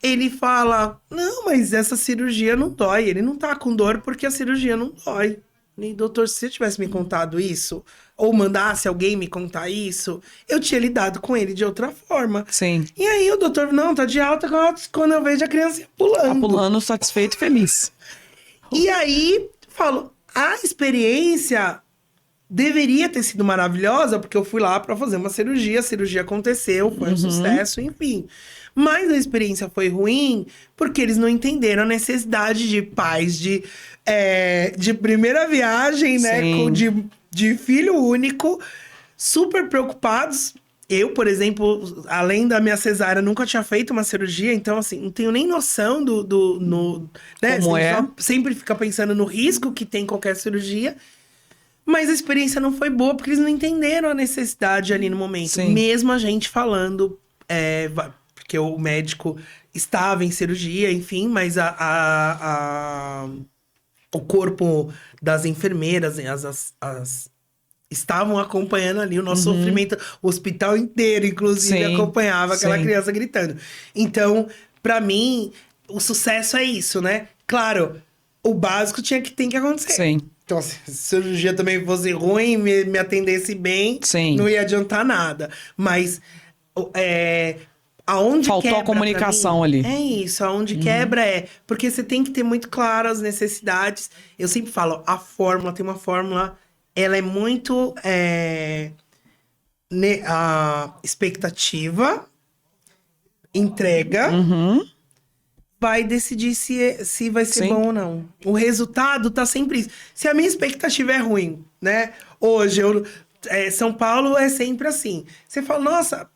ele fala, não, mas essa cirurgia não dói. Ele não tá com dor porque a cirurgia não dói. E, doutor, se você tivesse me contado isso, ou mandasse alguém me contar isso, eu tinha lidado com ele de outra forma. Sim. E aí o doutor, não, tá de alta quando eu vejo a criança pulando. Tá pulando, satisfeito e feliz. E aí, falo, a experiência deveria ter sido maravilhosa, porque eu fui lá pra fazer uma cirurgia, a cirurgia aconteceu, foi um sucesso, enfim. Mas a experiência foi ruim porque eles não entenderam a necessidade de pais de primeira viagem, né? De filho único, super preocupados. Eu, por exemplo, além da minha cesárea, nunca tinha feito uma cirurgia, então, assim, não tenho nem noção né? Como é? Sempre fica pensando no risco que tem qualquer cirurgia. Mas a experiência não foi boa porque eles não entenderam a necessidade ali no momento. Sim. Mesmo a gente falando, porque o médico estava em cirurgia, enfim, mas o corpo das enfermeiras, estavam acompanhando ali o nosso sofrimento. O hospital inteiro, inclusive, Sim, acompanhava aquela sim. criança gritando. Então, pra mim, o sucesso é isso, né? Claro, o básico tem que acontecer. Sim. Então, se a cirurgia também fosse ruim, me atendesse bem, Sim. não ia adiantar nada. Mas aonde Faltou quebra a comunicação pra mim, ali. é isso, aonde quebra porque você tem que ter muito claro as necessidades. Eu sempre falo, tem uma fórmula, ela é muito a expectativa, entrega, vai decidir se vai ser Sim. bom ou não. O resultado tá sempre isso. Se a minha expectativa é ruim, né? Hoje, São Paulo é sempre assim. Você fala, nossa,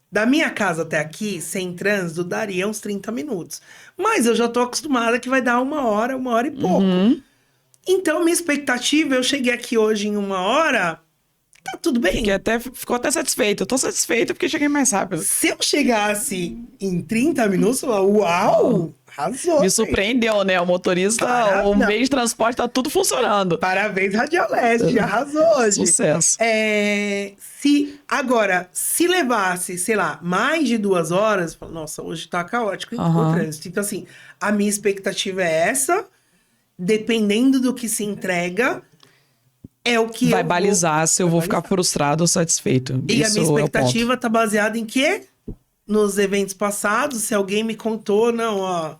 da minha casa até aqui, sem trânsito, daria uns 30 minutos. Mas eu já tô acostumada que vai dar 1 hora e pouco. Então, minha expectativa, eu cheguei aqui hoje em 1 hora, tá tudo bem. Ficou até satisfeito. Eu tô satisfeito porque cheguei mais rápido. Se eu chegasse em 30 minutos, eu falo, uau, arrasou. Me surpreendeu, né? O motorista, o meio de transporte tá tudo funcionando. Parabéns, Radial Leste, arrasou hoje. Sucesso. Se levasse, sei lá, mais de 2 horas, eu falo, nossa, hoje tá caótico o trânsito. Então, assim, a minha expectativa é essa, dependendo do que se entrega, é o que Vai balizar se eu vou ficar frustrado ou satisfeito. E Isso a minha é o expectativa tá baseada em quê? Nos eventos passados, se alguém me contou, não, ó.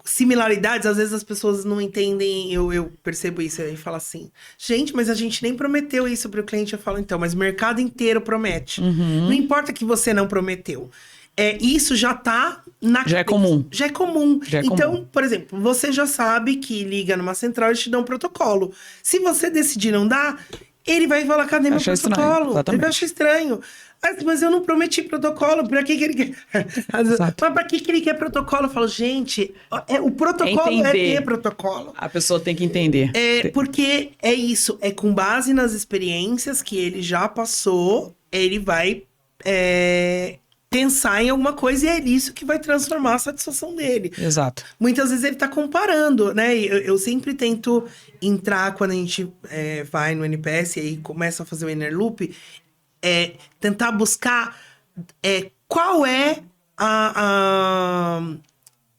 Similaridades, às vezes as pessoas não entendem, eu percebo isso e falo assim, gente, mas a gente nem prometeu isso para o cliente. Eu falo, então, mas o mercado inteiro promete. Não importa que você não prometeu. Isso já tá na Já é comum. Já é comum. Já é então, comum. por exemplo, você já sabe que liga numa central e te dá um protocolo. Se você decidir não dar, ele vai falar, cadê meu Achar estranho, protocolo? exatamente. Ele vai achar estranho. Mas eu não prometi protocolo, pra que ele quer? Mas pra que ele quer protocolo? Eu falo, gente, o protocolo é ter protocolo. A pessoa tem que entender. Porque é isso, é com base nas experiências que ele já passou, ele vai pensar em alguma coisa e é isso que vai transformar a satisfação dele. Exato. Muitas vezes ele tá comparando, né? Eu sempre tento entrar quando a gente vai no NPS e aí começa a fazer o Inner Loop, tentar buscar qual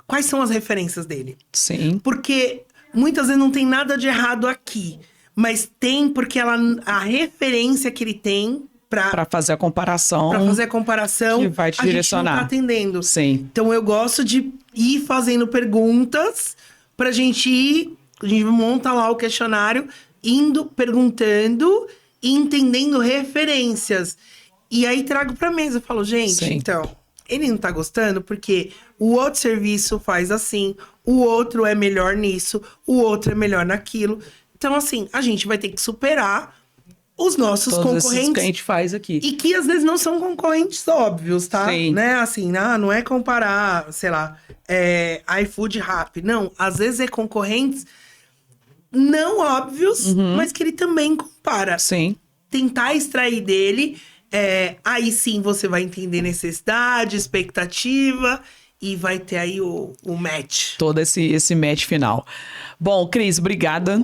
quais são as referências dele. Sim. Porque muitas vezes não tem nada de errado aqui, mas tem porque a referência que ele tem para fazer a comparação. Para fazer a comparação, que vai te direcionar. A gente não tá atendendo. Sim. Então eu gosto de ir fazendo perguntas pra gente ir A gente monta lá o questionário, indo, perguntando e entendendo referências. E aí trago pra mesa, eu falo, gente, Sim. então, ele não tá gostando porque o outro serviço faz assim, o outro é melhor nisso, o outro é melhor naquilo. Então, assim, a gente vai ter que superar os nossos Todos esses concorrentes. que a gente faz aqui. E que às vezes não são concorrentes óbvios, tá? Sim. Né? Assim, não é comparar, sei lá, iFood e Rappi. Não, às vezes é concorrentes não óbvios, mas que ele também compara. Sim. Tentar extrair dele, aí sim você vai entender necessidade, expectativa e vai ter aí o match. Todo esse match final. Bom, Cris, obrigada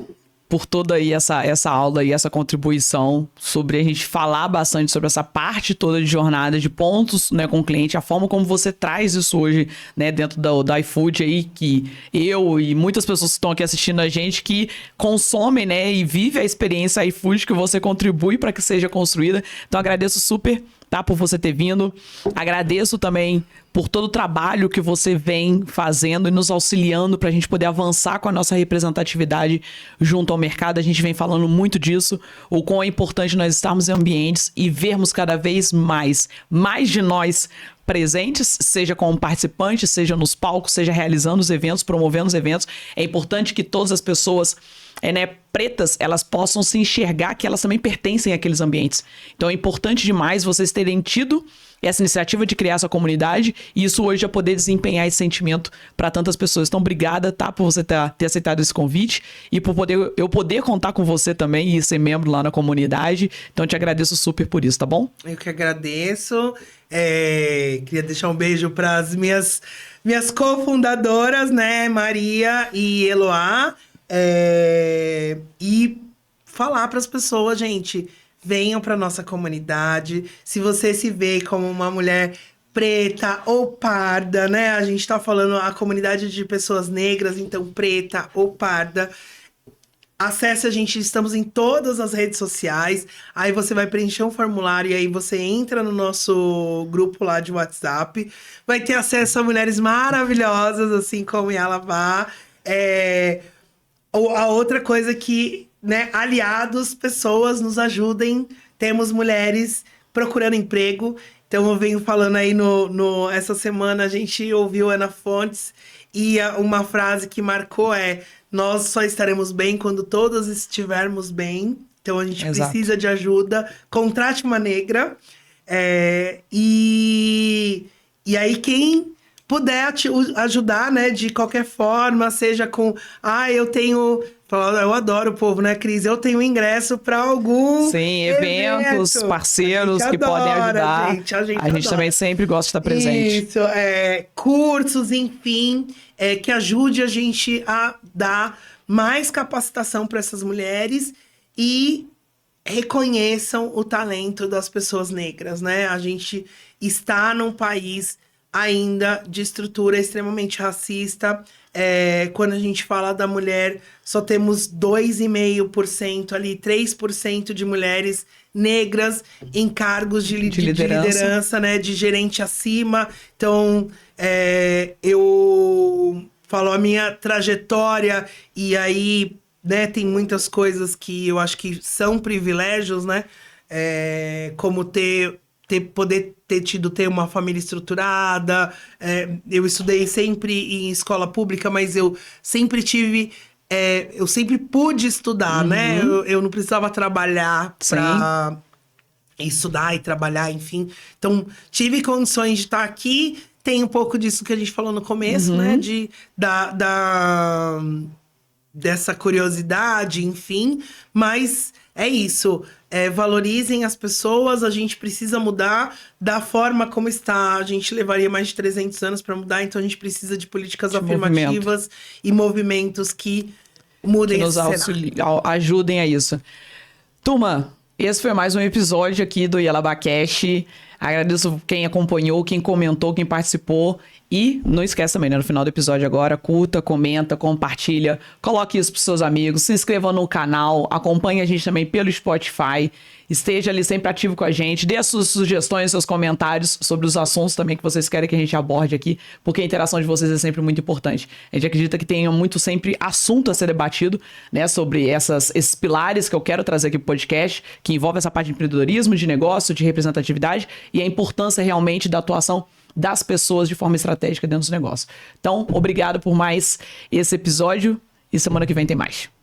por toda aí essa aula e essa contribuição sobre a gente falar bastante sobre essa parte toda de jornada, de pontos, né, com o cliente, a forma como você traz isso hoje, né, dentro do iFood aí, que eu e muitas pessoas que estão aqui assistindo a gente que consomem, né, e vivem a experiência iFood que você contribui para que seja construída. Então agradeço super, tá, por você ter vindo. Agradeço também por todo o trabalho que você vem fazendo e nos auxiliando para a gente poder avançar com a nossa representatividade junto ao mercado. A gente vem falando muito disso, o quão é importante nós estarmos em ambientes e vermos cada vez mais de nós presentes, seja como participantes, seja nos palcos, seja realizando os eventos, promovendo os eventos. É importante que todas as pessoas pretas, elas possam se enxergar que elas também pertencem àqueles ambientes. Então é importante demais vocês terem tido essa iniciativa de criar essa comunidade e isso hoje já poder desempenhar esse sentimento para tantas pessoas. Então, obrigada, tá, por você ter aceitado esse convite e por eu poder contar com você também e ser membro lá na comunidade. Então, eu te agradeço super por isso, tá bom? Eu que agradeço. Queria deixar um beijo para as minhas cofundadoras, né, Maria e Eloá. E falar para as pessoas, gente, venham para nossa comunidade. Se você se vê como uma mulher preta ou parda, né? A gente tá falando a comunidade de pessoas negras, então preta ou parda. Acesse a gente, estamos em todas as redes sociais. Aí você vai preencher um formulário e aí você entra no nosso grupo lá de WhatsApp. Vai ter acesso a mulheres maravilhosas, assim como Yalabá. A outra coisa que, né, aliados, pessoas nos ajudem. Temos mulheres procurando emprego. Então eu venho falando aí essa semana a gente ouviu Ana Fontes e uma frase que marcou nós só estaremos bem quando todas estivermos bem. Então a gente precisa de ajuda. Contrate uma negra. E aí quem puder ajudar, né, de qualquer forma, seja com... eu adoro o povo, né, Cris? Eu tenho ingresso para algum eventos, parceiros que podem ajudar. A gente também sempre gosta de estar presente. Isso, cursos, enfim, que ajude a gente a dar mais capacitação para essas mulheres e reconheçam o talento das pessoas negras, né? A gente está num país ainda de estrutura extremamente racista. Quando a gente fala da mulher, só temos 2,5% ali, 3% de mulheres negras em cargos de liderança, né? De gerente acima. Então, eu falo a minha trajetória e aí, né, tem muitas coisas que eu acho que são privilégios, né? Como poder ter uma família estruturada. Eu estudei sempre em escola pública, mas eu sempre tive... eu sempre pude estudar, né? Eu não precisava trabalhar para estudar e trabalhar, enfim. Então, tive condições de estar aqui. Tem um pouco disso que a gente falou no começo, né? Dessa curiosidade, enfim. Mas é isso. Valorizem as pessoas, a gente precisa mudar da forma como está. A gente levaria mais de 300 anos para mudar, então a gente precisa de políticas afirmativas e movimentos que mudem esse cenário. Ajudem a isso. Turma, esse foi mais um episódio aqui do Yalabá Cash. Agradeço quem acompanhou, quem comentou, quem participou. E não esquece também, né? No final do episódio agora, curta, comenta, compartilha, coloque isso pros seus amigos, se inscreva no canal, acompanhe a gente também pelo Spotify, esteja ali sempre ativo com a gente, dê as suas sugestões, seus comentários sobre os assuntos também que vocês querem que a gente aborde aqui, porque a interação de vocês é sempre muito importante. A gente acredita que tenha muito sempre assunto a ser debatido, né? Sobre esses pilares que eu quero trazer aqui pro podcast, que envolve essa parte de empreendedorismo, de negócio, de representatividade e a importância realmente da atuação das pessoas de forma estratégica dentro dos negócios. Então, obrigado por mais esse episódio e semana que vem tem mais.